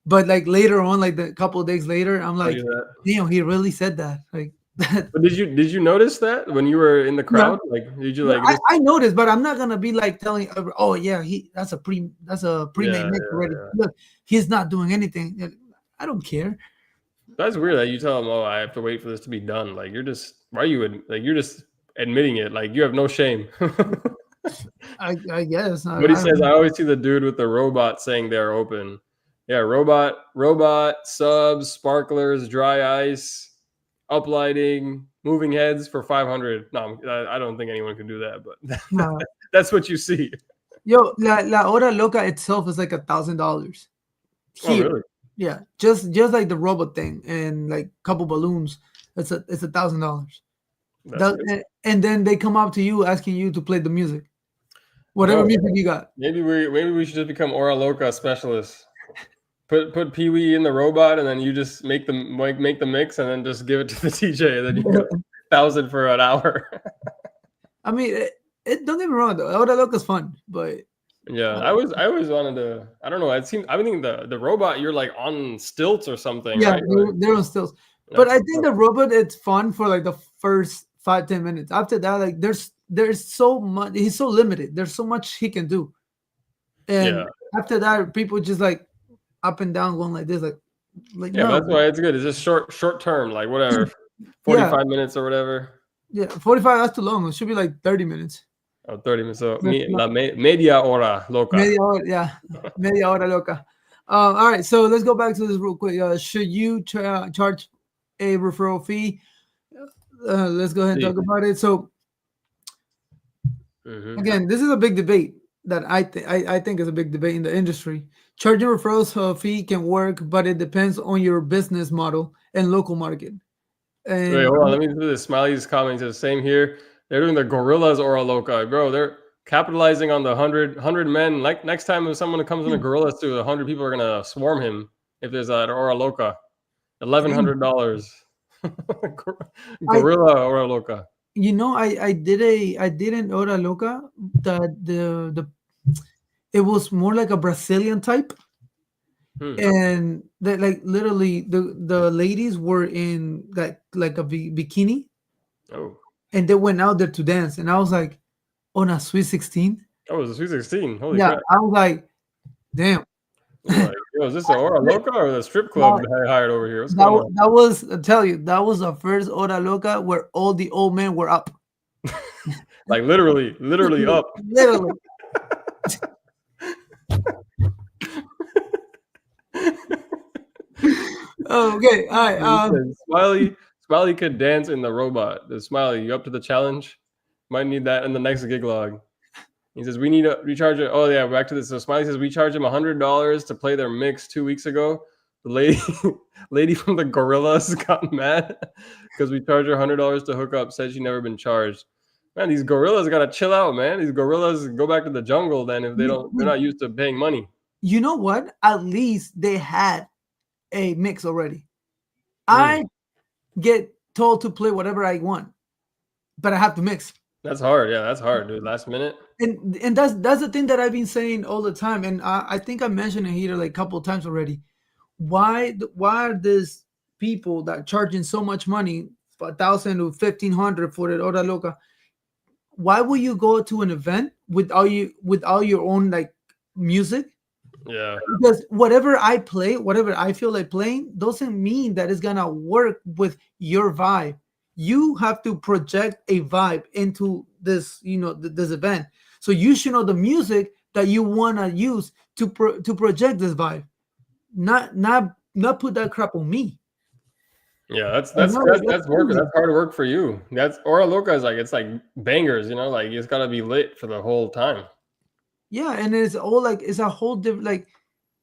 But like later on, like the couple of days later, I'm Tell you like, that. damn, he really said that. Like that. But did you notice that when you were in the Yeah, crowd? Like, did you yeah, like this? I noticed, but I'm not gonna be like telling, oh yeah, he that's a Yeah, pre-made mix yeah, already. yeah. Look, he's not doing anything. Like, I don't care. That's weird that you tell them, "Oh, I have to wait for this to be done." Like, you're just why are you like you're just admitting it. Like, you have no shame. I guess But he I don't says, know. I always see the dude with the robot saying they're open. Yeah, robot, subs, sparklers, dry ice, uplighting, moving heads for 500. No, I don't think anyone can do that, but No. that's what you see. Yo, la hora loca itself is like $1,000 Oh, here. really? Yeah, just like the robot thing and like couple balloons. It's $1,000. That's good. And then they come up to you asking you to play the music, whatever Bro, music you got. maybe we should just become Ora Loca specialists. Put Pee Wee in the robot, and then you just make the mix, and then just give it to the DJ, and then you get 1,000 for an hour. I mean, don't get me wrong though. Hora loca is fun, but Yeah, I always wanted to. I don't know. It seems. I think the robot, you're like on stilts or something, yeah, right? Like, they're on stills. But that's I think the robot it's fun for like the first 5-10 minutes. After that, like there's so much. He's so limited. There's so much he can do, yeah, and after that, people just like up and down going like this, like yeah. But no, that's why it's good. It's just short term, like whatever, yeah, 45 minutes or whatever. yeah. 45. That's too long. It should be like 30 minutes. Oh, 30 minutes. So That's too long. media hora loca. Media hora, yeah, media hora loca. All right, so let's go back to this real quick. Should you charge a referral fee? Let's go ahead and See. talk about it. So Hmm. again, this is a big debate that I think is a big debate in the industry. Charging referrals fee can work, but it depends on your business model and local market. Wait, And hold on. Let me do this. Smiley's comment says same here. They're doing the gorillas Ora Loca, bro. They're capitalizing on the 100 men. Like next time, if someone comes in a gorilla suit, 100 people are gonna swarm him. If there's an Ora Loca, $1,100. I, Gorilla Ora Loca. I did an hora loca that the it was more like a Brazilian type. Hmm. And that like literally the ladies were in like a bikini, Oh, and they went out there to dance, and I was like, on a Sweet 16. oh, it's a Sweet 16. Holy Yeah, crap! I was like, damn. You're like, yo, is this a Ora that, Loca or the strip club they hired over here? What's going on? that was, I tell you, that was the first hora loca where all the old men were up. Like literally up. Literally. Okay, all right. Smiley could dance in the robot. The Smiley, you up to the challenge? Might need that in the next gig log. He says we need to recharge it. Oh yeah, back to this. So Smiley says we charged him $100 to play their mix 2 weeks ago. The lady from the Gorillas got mad because we charged her $100 to hook up. Said she never been charged. Man, these gorillas gotta chill out, man. These gorillas go back to the jungle then if they're not used to paying money. You know what? At least they had a mix already. I get told to play whatever I want, but I have to mix. That's hard. Yeah, that's hard, dude. Last minute. And that's the thing that I've been saying all the time, and I think I mentioned it here like a couple of times already. Why are these people that charging so much money, 1,000 to 1,500 for the hora loca? Why will you go to an event with all your own like music? Yeah. Because whatever I play, whatever I feel like playing, doesn't mean that it's gonna work with your vibe. You have to project a vibe into this, this event. So you should know the music that you wanna use to project this vibe. Not put that crap on me. Yeah, that's I know, like, that's work. That's hard work for you. That's Ora Loca is like it's like bangers, like it's gotta be lit for the whole time. Yeah, and it's all like it's a whole different like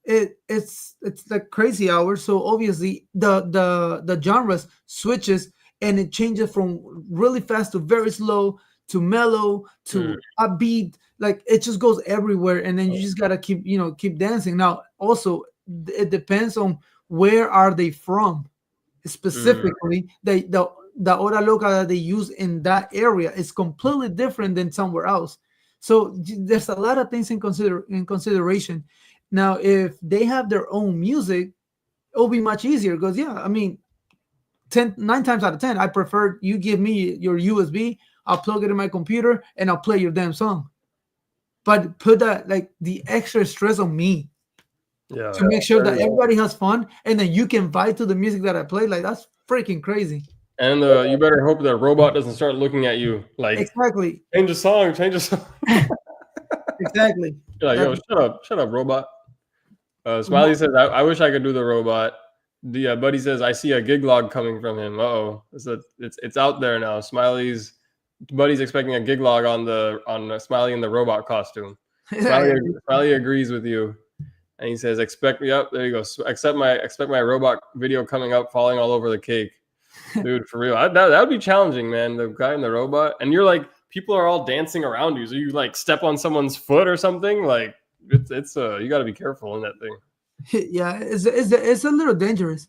it's like crazy hours. So obviously the genres switches and it changes from really fast to very slow to mellow to upbeat. Like it just goes everywhere, and then you just gotta keep dancing. Now also it depends on where are they from specifically. The hora loca that they use in that area is completely different than somewhere else. So there's a lot of things in consideration. Now, if they have their own music, it'll be much easier because I mean, 9 times out of 10, I prefer you give me your USB, I'll plug it in my computer, and I'll play your damn song. But put that like the extra stress on me to make sure that everybody has fun, and then you can vibe to the music that I play. Like that's freaking crazy. And you better hope that robot doesn't start looking at you like, Exactly. change a song, change a song. Exactly. You're like, That, yo, shut up, robot. Smiley mo- says, I wish I could do the robot. The buddy says, I see a gig log coming from him. Uh-oh, it's out there now. Buddy's expecting a gig log on Smiley in the robot costume. Smiley yeah, Smiley agrees with you, and he says, expect me up. There you go. Expect my robot video coming up, falling all over the cake, dude. For real, that would be challenging, man. The guy in the robot, and you're like, people are all dancing around you, so you like step on someone's foot or something. Like it's you got to be careful in that thing. yeah, it's a little dangerous.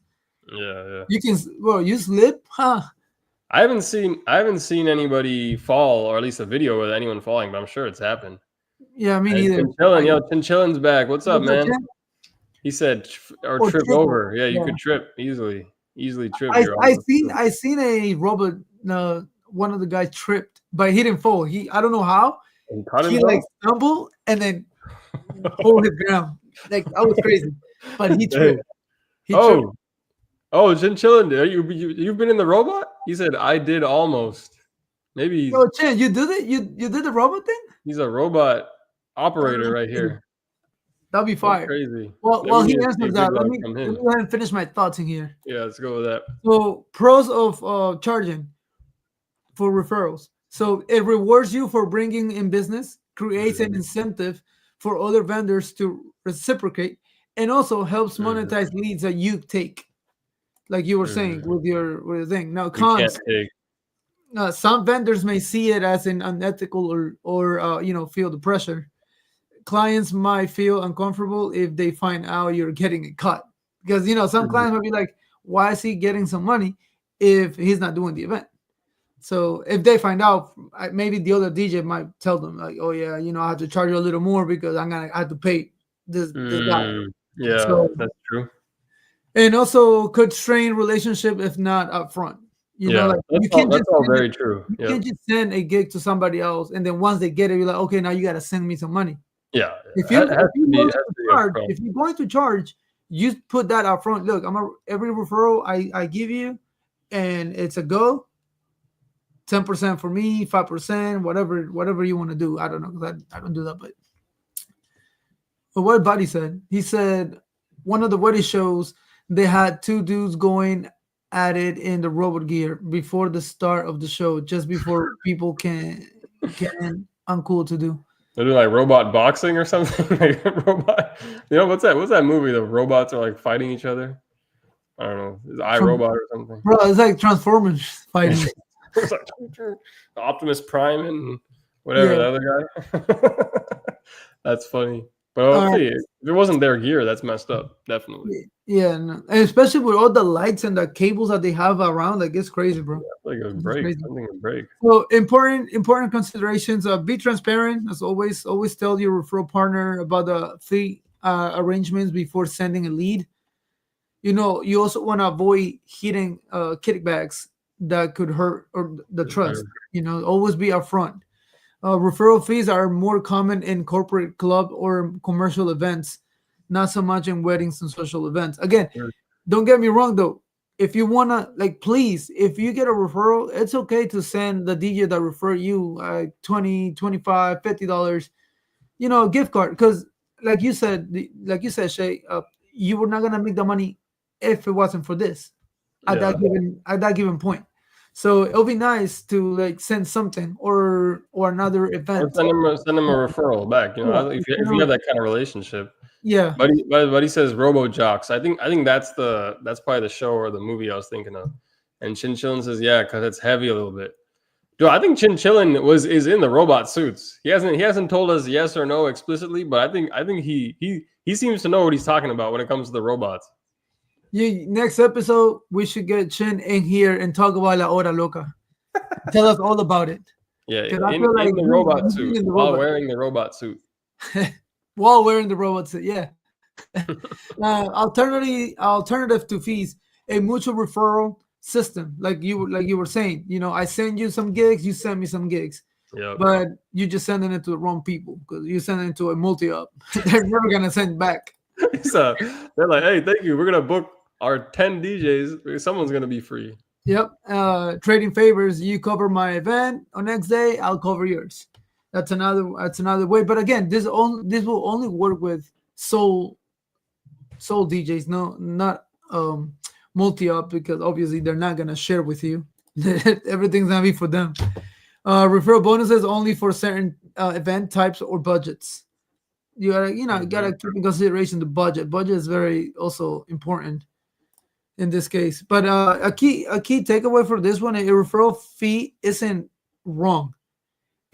Yeah. You can, well, you slip, huh? I haven't seen anybody fall, or at least a video with anyone falling, but I'm sure it's happened. Yeah, me And neither. Chinchillin's back. What's up, What's up, man? Jen? He said, or Or trip triple. over. Yeah, you Yeah. could trip easily trip. I You're I almost. seen I seen a robot. One of the guys tripped, but he didn't fall. I don't know how. He caught He like himself. stumbled and then pulled his ground. Like I was crazy, but he Dang. tripped. He tripped. Oh, Chinchillin, you've been in the robot? He said, I did almost. Maybe Yo, Chen, you did it. You did the robot thing. he's a robot operator right Crazy. here. That'd be That's fire. crazy. Well, Then we he need to see a answers big that. log from Let me him. go ahead and finish my thoughts in here. Yeah, let's go with that. So pros of charging for referrals. So it rewards you for bringing in business, creates an Mhm. incentive for other vendors to reciprocate, and also helps Mhm. monetize leads that you take, like you were saying Mhm. with your thing. Now, You can't cons: take. some vendors may see it as an unethical or feel the pressure. Clients might feel uncomfortable if they find out you're getting a cut because some Mhm. clients might be like, "Why is he getting some money if he's not doing the event?" So if they find out, maybe the other DJ might tell them like, "Oh yeah, I have to charge you a little more because I have to pay this guy." Yeah, So that's true. and also could strain relationship if not upfront. Yeah, Like that's all. That's all very true. you Yep. can't just send a gig to somebody else and then once they get it, you're like, okay, now you got to send me some money. Yeah, If yeah. you It has to be. It has to be charge, upfront. if you're going to charge, you put that up front. Look, every referral I give you, and it's a go. 10% for me, 5%, whatever you want to do. I don't know because I don't do that. But what Buddy said, he said one of the wedding shows they had two dudes going at it in the robot gear before the start of the show, just before people can uncool to do. They're doing like robot boxing or something. Like robot. What's that? What's that movie? The robots are like fighting each other. I don't know. Is I From Robot or something? bro, it's like Transformers fighting. It's like Optimus Prime and whatever Yeah. the other guy. That's funny. But All let's right. see. If it wasn't their gear, that's messed up. Definitely. Yeah, no. And especially with all the lights and the cables that they have around, like it's crazy, bro. Like a It's break. crazy. Something would break. So important considerations. Be transparent as always. Always tell your referral partner about the fee arrangements before sending a lead. You also want to avoid hitting kickbacks that could hurt or the trust. Always be upfront. Referral fees are more common in corporate club or commercial events, not so much in weddings and social events. Again, Sure. don't get me wrong though. If you wanna, like, please, if you get a referral, it's okay to send the DJ that refer you 20, 25, $50, gift card. Because like you said, Shay, you were not gonna make the money if it wasn't for this Yeah. at that given point. So it'll be nice to like send something or another Or event. send them a referral back. Yeah, If you have that kind of relationship. yeah, But he says Robo Jocks. I think that's probably the show or the movie I was thinking of. And Chinchillin says, yeah, because it's heavy a little bit. Dude, I think Chinchillin is in the robot suits. He hasn't told us yes or no explicitly, but I think he seems to know what he's talking about when it comes to the robots. Next episode we should get Chin in here and talk about La Hora Loca. Tell us all about it. Yeah, Because I in feel like the robot he's suit in the while robot wearing the robot suit. while wearing the robot suit. Yeah. Alternative to fees, a mutual referral system, like you were saying. I send you some gigs, you send me some gigs, Yeah. but you just sending it to the wrong people because you send it to a multi-up. They're never gonna send back. So they're like, hey, thank you. We're gonna book our 10 DJs. Someone's gonna be free. Yep. Trading favors. You cover my event on next day, I'll cover yours. That's another way. But again, this will only work with sole DJs, no, not multi op, because obviously they're not gonna share with you. Everything's gonna be for them. Referral bonuses only for certain event types or budgets. You gotta Mhm. keep in consideration the budget. Budget is very also important in this case. But a key takeaway for this one: a referral fee isn't wrong.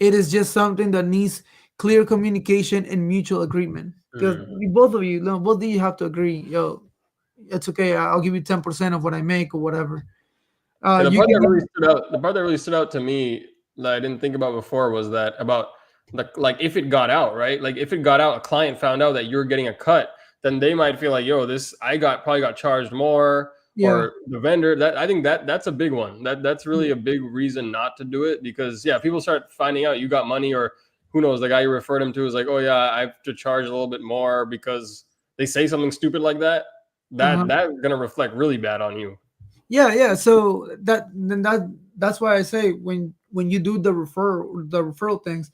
It is just something that needs clear communication and mutual agreement. Because Mm. both of you, no, both of you have to agree. Yo, it's okay. I'll give you 10% of what I make or whatever. And You can give. the part that really stood out to me that I didn't think about before was that about like if it got out, right? Like if it got out, a client found out that you're getting a cut, then they might feel like, yo, this I got probably got charged more, Yeah. or the vendor. That I think that's a big one. That's really a big reason not to do it, because yeah, people start finding out you got money, or who knows, the guy you referred him to is like, oh yeah, I have to charge a little bit more because they say something stupid like that. Uh-huh. That's gonna reflect really bad on you. Yeah. So that's why I say when you do the referral things,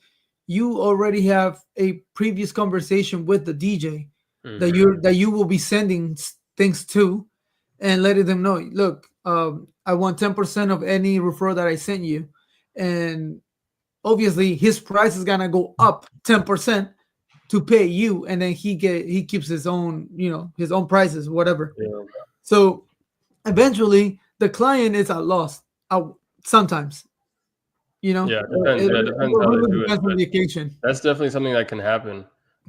you already have a previous conversation with the DJ Hmm. that you will be sending things to, and letting them know, look, I want 10% of any referral that I sent you, and obviously his price is gonna go up 10% to pay you, and then he keeps his own, his own prices, whatever. Yeah. So eventually the client is at loss out sometimes, Yeah, it depends how they really do it, depends on but the occasion. that's definitely something that can happen.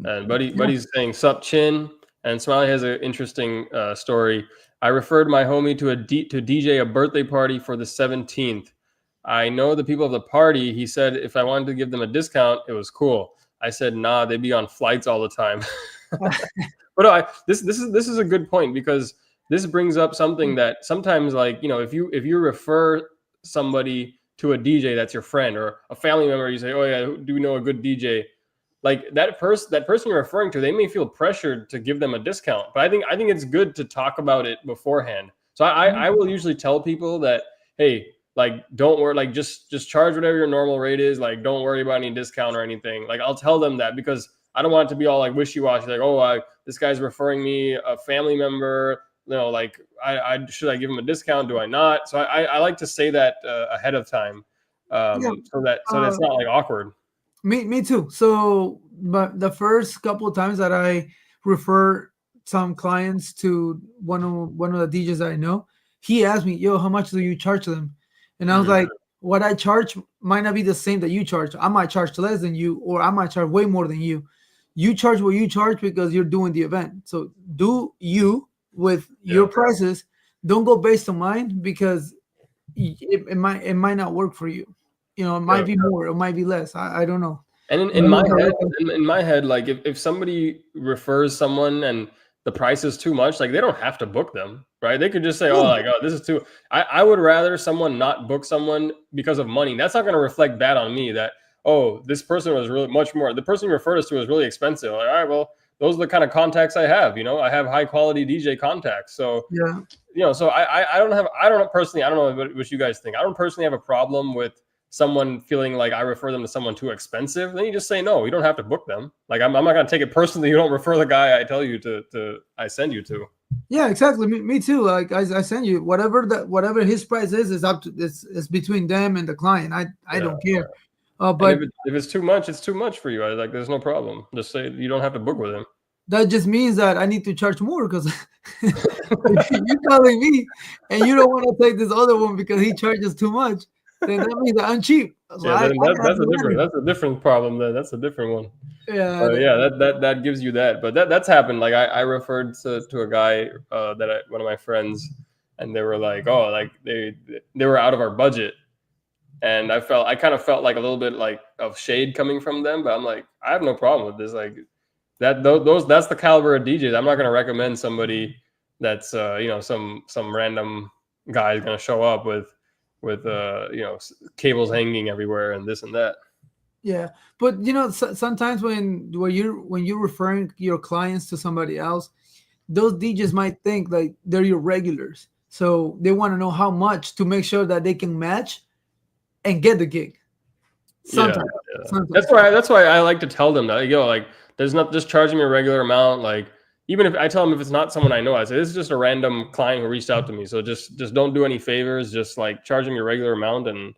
And Yeah. buddy's saying sup chin, and Smiley has an interesting story. I referred my homie to DJ a birthday party for the 17th. I know the people of the party. He said if I wanted to give them a discount, it was cool. I said nah, they be on flights all the time. But no, this is a good point, because this brings up something that sometimes, like, if you refer somebody to a DJ that's your friend or a family member, you say, oh yeah, do you know a good DJ? Like that person you're referring to, they may feel pressured to give them a discount. But I think it's good to talk about it beforehand. So I will usually tell people that, hey, like, don't worry, like, just charge whatever your normal rate is. Like, don't worry about any discount or anything. Like, I'll tell them that, because I don't want it to be all like wishy-washy, like, oh, this guy's referring me a family member, like, I should I give him a discount, do I not? So I like to say that ahead of time, Yeah. so that uh, it's not like awkward. me too. So but the first couple of times that I refer some clients to one of the DJs that I know, he asked me, yo, how much do you charge them? And I was Mhm. like, what I charge might not be the same that you charge. I might charge less than you, or I might charge way more than you. You charge what you charge because you're doing the event. So do you with your Yeah. prices. Don't go based on mine, because it might not work for you. It Yeah. might be more, it might be less. I don't know. And in my head, like, if somebody refers someone and the price is too much, like, they don't have to book them, right? They could just say, oh, Yeah, like, oh, this is too. I would rather someone not book someone because of money. That's not going to reflect bad on me. That, oh, this person was really much more. The person you referred us to was really expensive. Like, all right, well, those are the kind of contacts I have. I have high quality DJ contacts, so yeah, so I don't personally, I don't know what you guys think. I don't personally have a problem with someone feeling like I refer them to someone too expensive. Then you just say no. You don't have to book them. Like, I'm not gonna take it personally. You don't refer the guy I tell you to I send you to. yeah, exactly. Me too. Like I send you whatever his price is up to, it's between them and the client. I Yeah. don't care. And But if it's too much, it's too much for you. Like, there's no problem. Just say you don't have to book with him. that just means that I need to charge more, because if you're calling me and you don't want to take this other one because he charges too much, then that means that I'm cheap. So Yeah, I then got advantage. that's a different problem. Then that's a different one. Yeah, Yeah, that gives you that. But that's happened. Like, I referred to a guy, one of my friends, and they were like, oh, like, they were out of our budget, and I kind of felt like a little bit like of shade coming from them. But I'm like, I have no problem with this. Like, those that's the caliber of DJs. I'm not going to recommend somebody that's some random guy is going to show up with cables hanging everywhere and this and that. yeah. But sometimes when you're referring your clients to somebody else, those DJs might think like they're your regulars. So they want to know how much to make sure that they can match and get the gig. Yeah, Sometimes, yeah. sometimes. That's why I like to tell them that, like, there's not just charging me a regular amount. Like, even if I tell them if it's not someone I know, I say this is just a random client who reached out to me. So just don't do any favors. Just like charging me a regular amount and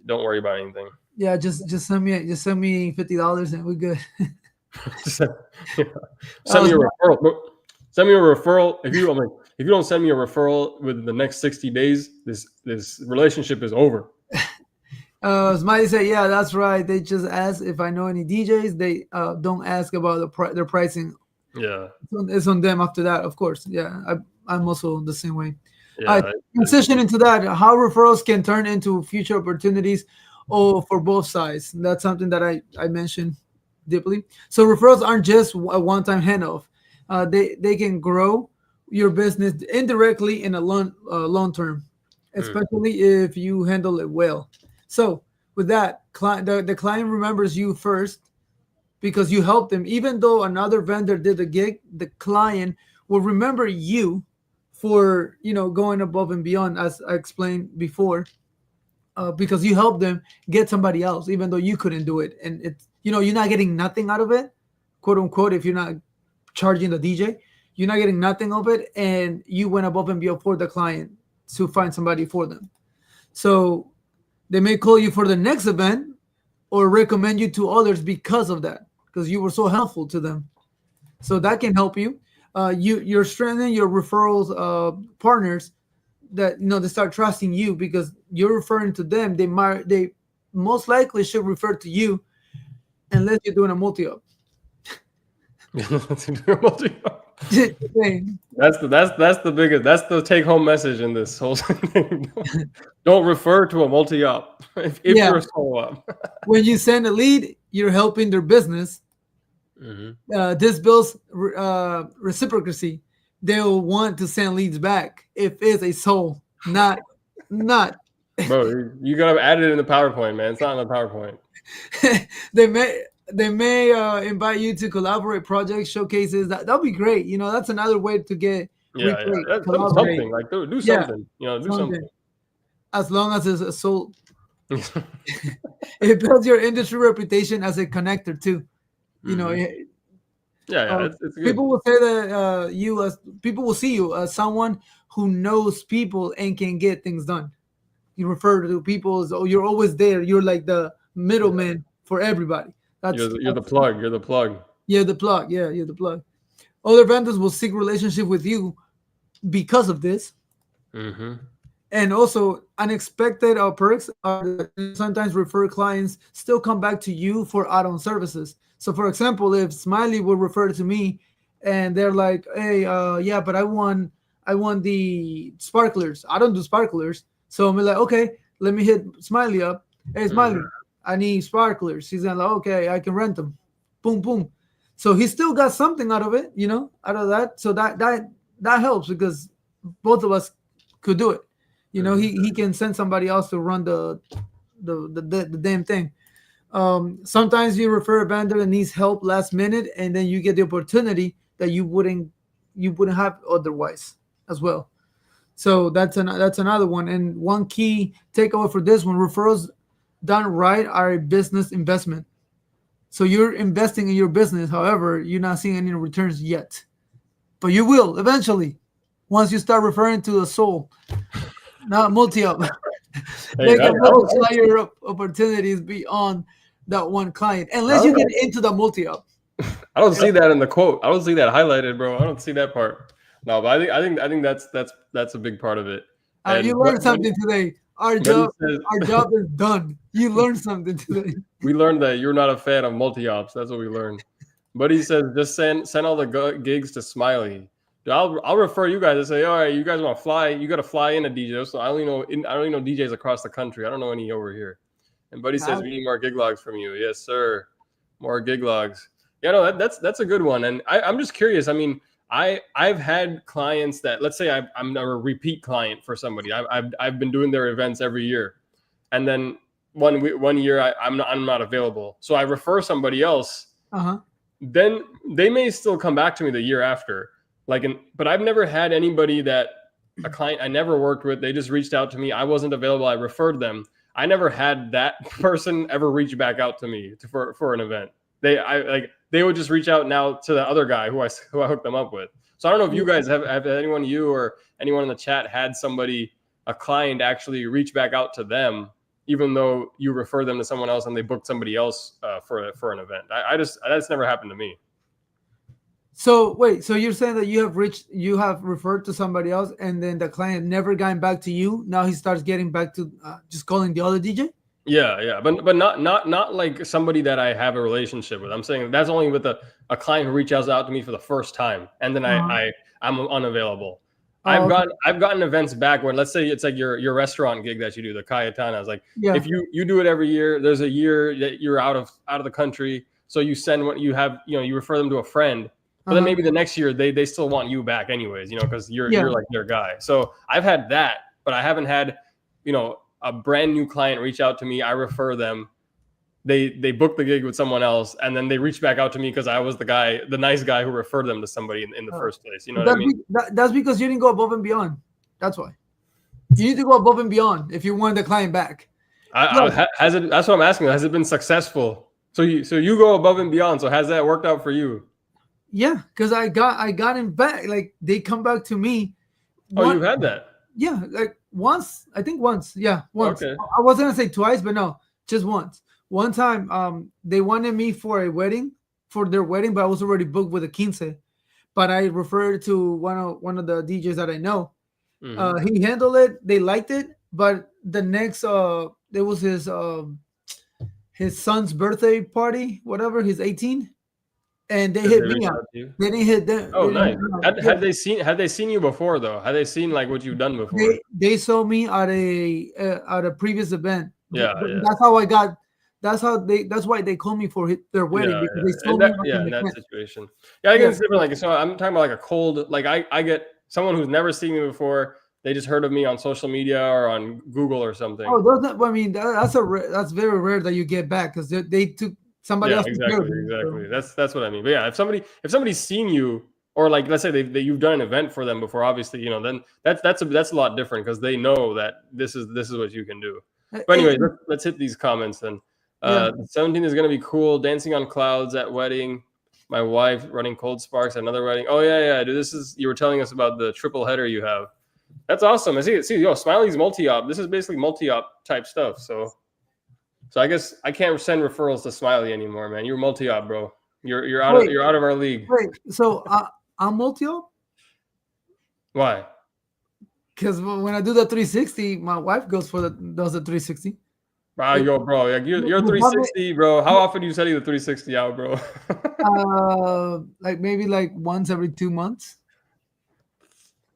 don't worry about anything. Yeah, just send me $50 and we're good. Send I me was a referral. Send me a referral. If you don't send me a referral within the next 60 days, this relationship is over. Smiley said, "Yeah, that's right. They just ask if I know any DJs. They don't ask about their pricing. Yeah, It's on them after that, of course. Yeah, I'm also the same way. yeah. Transition into that. How referrals can turn into future opportunities, or for both sides. That's something that I mentioned deeply. So referrals aren't just a one-time handoff. They can grow your business indirectly in a long term, especially if you handle it well. So with that, the client remembers you first because you helped them. Even though another vendor did the gig, the client will remember you for going above and beyond, as I explained before, because you helped them get somebody else, even though you couldn't do it, and it's you're not getting nothing out of it, quote unquote. If you're not charging the DJ, you're not getting nothing of it, and you went above and beyond for the client to find somebody for them. So they may call you for the next event or recommend you to others because of that, because you were so helpful to them. So that can help you. You're strengthening your referrals partners, that they start trusting you because you're referring to them. They most likely should refer to you unless you're doing a multi-up. That's the biggest. That's the take home message in this whole thing. Don't refer to a multi-op if Yeah. you're a solo op. When you send a lead, you're helping their business. This builds reciprocity. They'll want to send leads back if it's a soul, not. Bro, you gotta add it in the PowerPoint, man. It's not in the PowerPoint. They may invite you to collaborate projects, showcases. That'll be great. That's another way to get Yeah. That's something like do something. Do something. As long as it's a soul, it builds your industry reputation as a connector too. It's good. People will say that people will see you as someone who knows people and can get things done. You refer to people, so you're always there. You're like the middleman for everybody. You're the plug. You're the plug. You're the plug. Yeah, you're the plug. Other vendors will seek relationship with you because of this. And also, unexpected perks are that sometimes refer clients still come back to you for add-on services. So, for example, if Smiley will refer to me, and they're like, "Hey, yeah, but I want the sparklers. I don't do sparklers." So I'm like, "Okay, let me hit Smiley up. Hey, Smiley, I need sparklers." He's like, "Okay, I can rent them." Boom, boom. So he still got something out of it, out of that. So that helps because both of us could do it. He can send somebody else to run the damn thing. Sometimes you refer a vendor that needs help last minute, and then you get the opportunity that you wouldn't have otherwise as well. So that's another one. And one key takeaway for this one: referrals done right are a business investment. So you're investing in your business. However, you're not seeing any returns yet, but you will eventually once you start referring to a soul, not multi-up. They can multiply your opportunities beyond that one client, unless you get into the multi-up. I don't see that in the quote. I don't see that highlighted, bro. I don't see that part. No, but I think that's a big part of it. You learned something today. Our job is done. You learned something today. We learned that you're not a fan of multi-ops. That's what we learned. But he says just send all the gigs to Smiley. Dude, I'll refer you guys and say, all right, you guys want to fly? You got to fly in a DJ. So I only know DJs across the country. I don't know any over here. And Buddy says we need more gig logs from you. Yes, sir. More gig logs. Yeah, no, that's a good one. And I'm just curious. I mean, I've had clients that, let's say I'm a repeat client for somebody. I've been doing their events every year, and then one year I'm not available, so I refer somebody else. Then they may still come back to me the year after. But I've never had anybody that a client I never worked with. They just reached out to me. I wasn't available. I referred them. I never had that person ever reach back out to me for an event. They would just reach out now to the other guy who I hooked them up with. So I don't know if you guys have anyone, you or anyone in the chat, had somebody, a client, actually reach back out to them, even though you refer them to someone else and they booked somebody else for an event. That's never happened to me. So wait, so you're saying that you have referred to somebody else, and then the client never gotten back to you. Now he starts getting back to just calling the other DJ. Yeah, but not like somebody that I have a relationship with. I'm saying that's only with a client who reaches out to me for the first time, and then I'm unavailable. I've gotten events back where, let's say it's like your restaurant gig that you do, the Cayetanas. Like, if you do it every year, there's a year that you're out of the country, so you send what you have, you refer them to a friend, but then maybe the next year they still want you back anyways, because you're like their guy. So I've had that, but I haven't had a brand new client reach out to me. I refer them. They book the gig with someone else, and then they reach back out to me because I was the nice guy who referred them to somebody in the first place. You know what I mean? That's because you didn't go above and beyond. That's why. You need to go above and beyond if you want the client back. That's what I'm asking. Has it been successful? So you go above and beyond. So has that worked out for you? Yeah, because I got him back. Like, they come back to me. You've had that? Yeah, like once. I think once. Yeah, once. Okay. I was gonna say twice, but no, just once. One time, they wanted me for their wedding, but I was already booked with a quince. But I referred to one of the DJs that I know. Mm-hmm. He handled it. They liked it, but the next there was his son's birthday party, whatever. He's 18. And they hit me up. They didn't hit them. Oh, nice. Had they seen you before though? Had they seen like what you've done before? They saw me at a previous event. Yeah. That's how I got. That's why they called me for their wedding, because they saw me in that situation. Yeah, I guess it's different. Like, so I'm talking about like a cold. Like, I get someone who's never seen me before. They just heard of me on social media or on Google or something. Oh, that's very rare that you get back, because they took somebody else. Exactly. That's what I mean. But yeah, if somebody's seen you, or like, let's say you've done an event for them before, obviously, then that's a lot different, because they know that this is what you can do. But anyway, let's hit these comments then. 17th is going to be cool. Dancing on clouds at wedding. My wife running cold sparks at another wedding. Oh yeah, dude. You were telling us about the triple header you have. That's awesome. I see. Smiley's multi-op. This is basically multi-op type stuff. So I guess I can't send referrals to Smiley anymore, man. You're multi-op, bro. You're out of our league. Wait, so I'm multi-op? Why? Because when I do the 360, my wife does the 360. Wow, bro. Like, you're 360, bro. How often do you study the 360 out, bro? Like maybe like once every 2 months.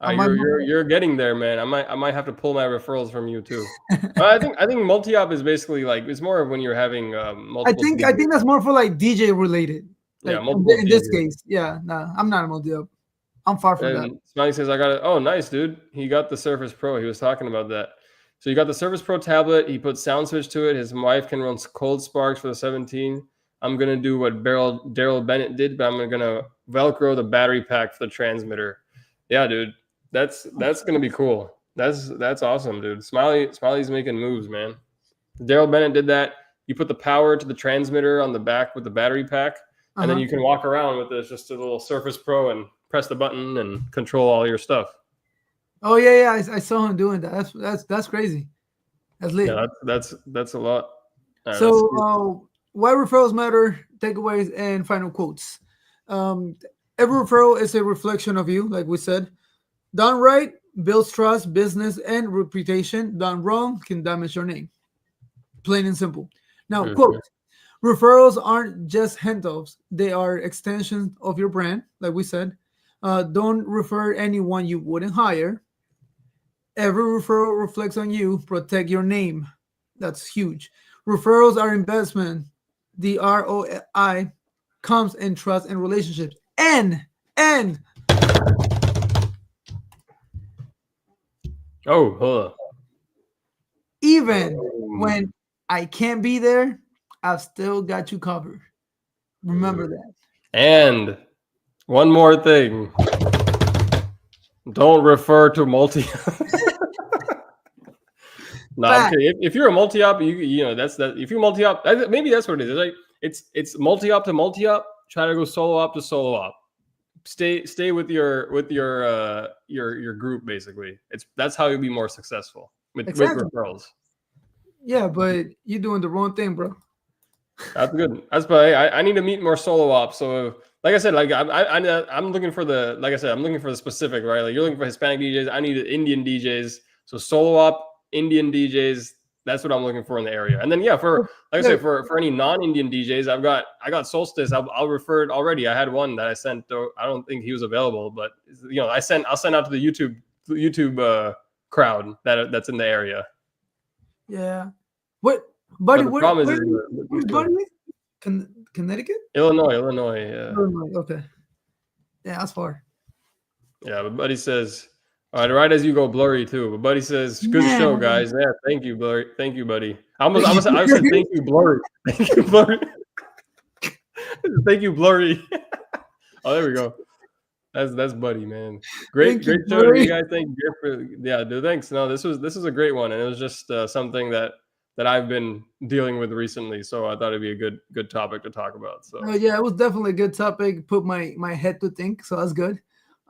You're getting there, man. I might have to pull my referrals from you too. I think multi-op is basically like, it's more of when you're having multiple. I think that's more for like DJ related. Like, multiple in this case, I'm not a multi-op. I'm far from that. Smiley says, I got it. Oh, nice, dude. He got the Surface Pro. He was talking about that. So you got the Surface Pro tablet. He put sound switch to it. His wife can run cold sparks for the 17. I'm gonna do what Daryl Bennett did, but I'm gonna Velcro the battery pack for the transmitter. Yeah, dude. That's gonna be cool. That's awesome, dude. Smiley's making moves, man. Daryl Bennett did that. You put the power to the transmitter on the back with the battery pack, and then you can walk around with this, just a little Surface Pro, and press the button and control all your stuff. Oh yeah, I saw him doing that. That's crazy. That's lit. Yeah, that's a lot. Right, so why referrals matter, takeaways, and final quotes. Every referral is a reflection of you, like we said. Done right builds trust, business, and reputation. Done wrong can damage your name. Plain and simple. Now, quote, referrals aren't just handoffs. They are extensions of your brand, like we said. Don't refer anyone you wouldn't hire. Every referral reflects on you. Protect your name. That's huge. Referrals are investment. The ROI comes in trust and relationships. And hold on. Even when I can't be there, I've still got you covered. Remember that. And one more thing. Don't refer to multi. No, I'm kidding. If you're a multi-op, you know that's that. If you multi-op, maybe that's what it is. Like it's multi-op to multi-op. Try to go solo op to solo op. Stay with your group basically. That's how you'll be more successful with referrals. Yeah, but you're doing the wrong thing, bro. That's good. That's but I need to meet more solo ops. So like I said, like I'm looking for the like I said, I'm looking for the specific, right? Like you're looking for Hispanic DJs. I need Indian DJs. So solo op, Indian DJs. That's what I'm looking for in the area. And then yeah, for like I said, for any non-Indian DJs, I got Solstice. I'll refer it already. I had one that I sent. I don't think he was available, but you know, I'll send out to the YouTube crowd that's in the area. Yeah. What? Buddy, the problem is Buddy? Connecticut? Illinois, yeah. Illinois, okay. Yeah, that's far. Yeah, but Buddy says, all right as you go blurry too. But Buddy says, good show, guys. Yeah, thank you, blurry. Thank you, Buddy. I said thank you, blurry. Thank you, blurry. Thank you, blurry. Oh, there we go. That's Buddy, man. Great show to you guys. Thank you. Yeah, dude, thanks. No, this was a great one, and it was just something that I've been dealing with recently. So I thought it'd be a good topic to talk about. So yeah, it was definitely a good topic. Put my head to think. So that's good.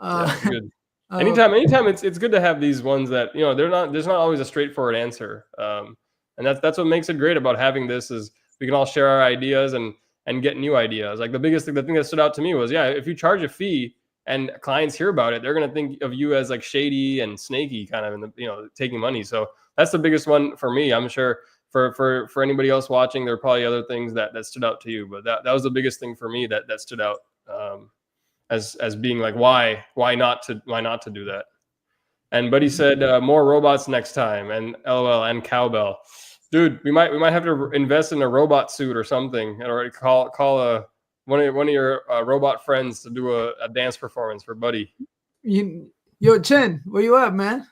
Yeah, good. Anytime it's good to have these ones that, you know, there's not always a straightforward answer. And that's what makes it great about having this is we can all share our ideas and get new ideas. Like the thing that stood out to me was, yeah, if you charge a fee and clients hear about it, they're going to think of you as like shady and snaky kind of in the, you know, taking money. So that's the biggest one for me. I'm sure for anybody else watching, there are probably other things that stood out to you, but that was the biggest thing for me that stood out as being like, why not to do that? And Buddy said more robots next time, and LOL and cowbell. Dude, we might have to invest in a robot suit or something, or call one of your robot friends to do a dance performance for Buddy. Yo, Chen, where you at, man?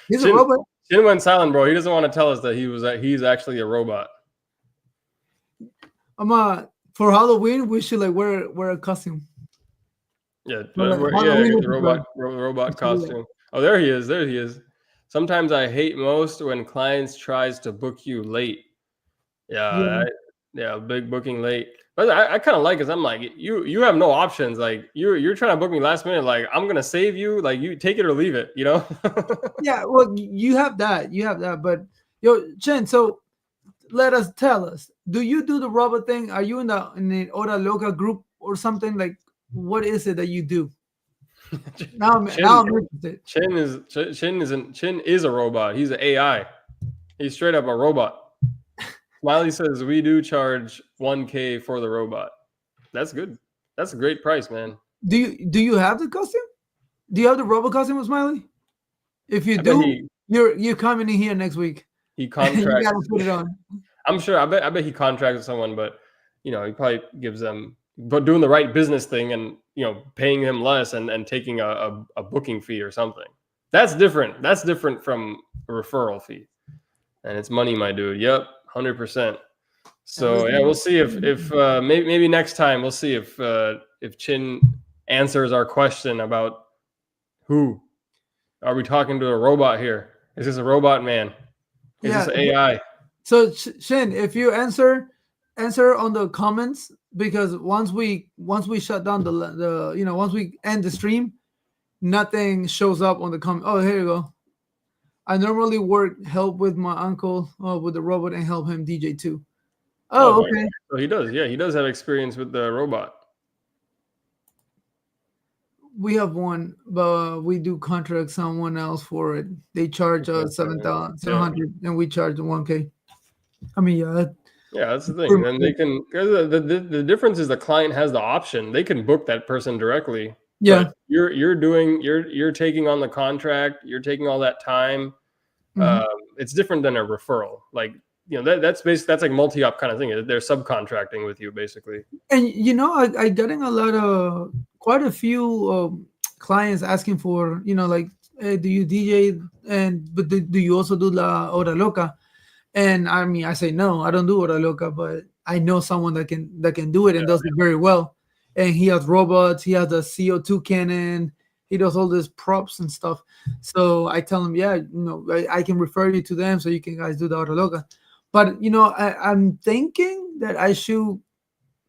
He's a robot. Chin went silent, bro. He doesn't want to tell us that he's actually a robot. For Halloween, we should like wear a costume. Yeah, the robot costume. Oh, there he is. Sometimes I hate most when clients tries to book you late. Yeah, big booking late. But I kind of like it. I'm like, you have no options. Like you're trying to book me last minute. Like I'm gonna save you. Like you take it or leave it. You know. Yeah, well, you have that. But yo, Chen, so tell us. Do you do the robot thing? Are you in the Hora Loca group or something? Like, what is it that you do? Now I'm interested. Chin is a robot. He's an AI. He's straight up a robot. Smiley says we do charge $1,000 for the robot. That's good. That's a great price, man. Do you have the costume? Do you have the robot costume with Smiley? If you do, you're coming in here next week. He contracts. You gotta put it on. I'm sure. I bet he contracts with someone, but you know, he probably gives them, but doing the right business thing and, you know, paying him less and taking a booking fee or something. That's different. That's different from a referral fee, and it's money, my dude. Yep. 100%. So yeah, we'll see if maybe next time we'll see if Chin answers our question about who are we talking to, a robot here? Is this a robot man? Is this AI? So Chin, if you answer on the comments, because once we shut down the once we end the stream, nothing shows up on the comment. Oh, here you go. I normally help with my uncle with the robot and help him DJ too. Oh, okay. So he does. Yeah, he does have experience with the robot. We have one, but we do contract someone else for it. They charge us 700 and we charge $1,000. I mean, yeah, that's the thing. And they can, because the difference is the client has the option. They can book that person directly. Yeah, but you're taking on the contract. You're taking all that time. Mm-hmm. It's different than a referral. Like, you know, that's like multi-op kind of thing. They're subcontracting with you basically. And you know, I getting quite a few clients asking for, you know, like, hey, do you DJ but do you also do La Hora Loca? And I mean, I say no, I don't do Hora Loca, but I know someone that can do it and does it very well. And he has robots. He has a CO2 cannon. he does all this props and stuff. So I tell him, yeah, I can refer you to them so you can guys do the Hora Loca. But I'm thinking that I should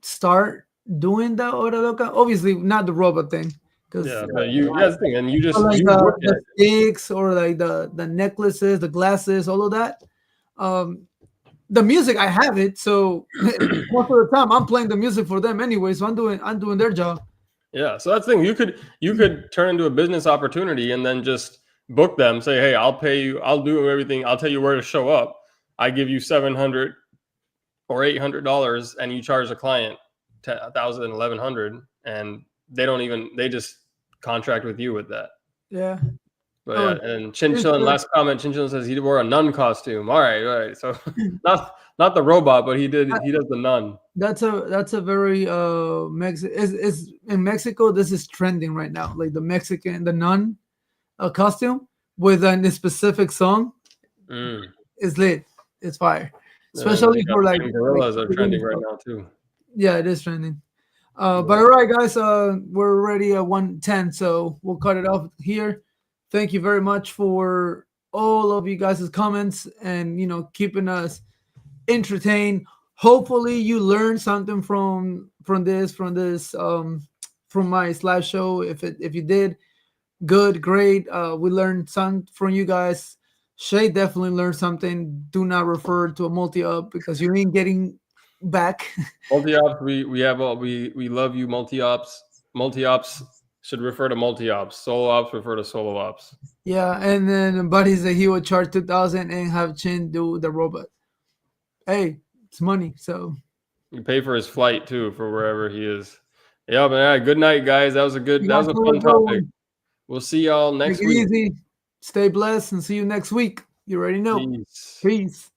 start doing the Hora Loca. Obviously, not the robot thing, because Yeah, but that's the thing, and like you work the it. sticks or like the necklaces, the glasses, all of that. Um, the music, I have it, so most of the time I'm playing the music for them anyway. So I'm doing their job. Yeah, so that's the thing. You could turn into a business opportunity and then just book them. Say, hey, I'll pay you. I'll do everything. I'll tell you where to show up. I give you $700 or $800, and you charge the client 1,000, 1,100, and they just contract with you with that. Yeah. But Oh, yeah, and Chinchillin, last comment, Chinchillin says he wore a nun costume. All right. So not the robot, but he does the nun. that's a very is in Mexico. This is trending right now, like the nun costume with a specific song Mm. is lit. It's fire, And they especially got for the gorillas are trending right now too. Yeah, it is trending. But all right, guys, we're already at 1:10, so we'll cut it off here. Thank you very much for all of you guys' comments and keeping us entertained. Hopefully, you learned something from my slideshow. If you did, good, great. We learned some from you guys. Shay definitely learned something. Do not refer to a multi-up because you ain't getting back. Multi-ops, we love you. Multi-ops should refer to multi-ops. Solo ops refer to solo ops. Yeah, and then Buddy said he would charge 2,000 and have Chin do the robot. Hey, it's money, so You pay for his flight too for wherever he is. Yeah, but yeah, good night, guys. That was a fun topic. We'll see y'all take next it week. easy, stay blessed, and see you next week. You already know. Peace. Peace.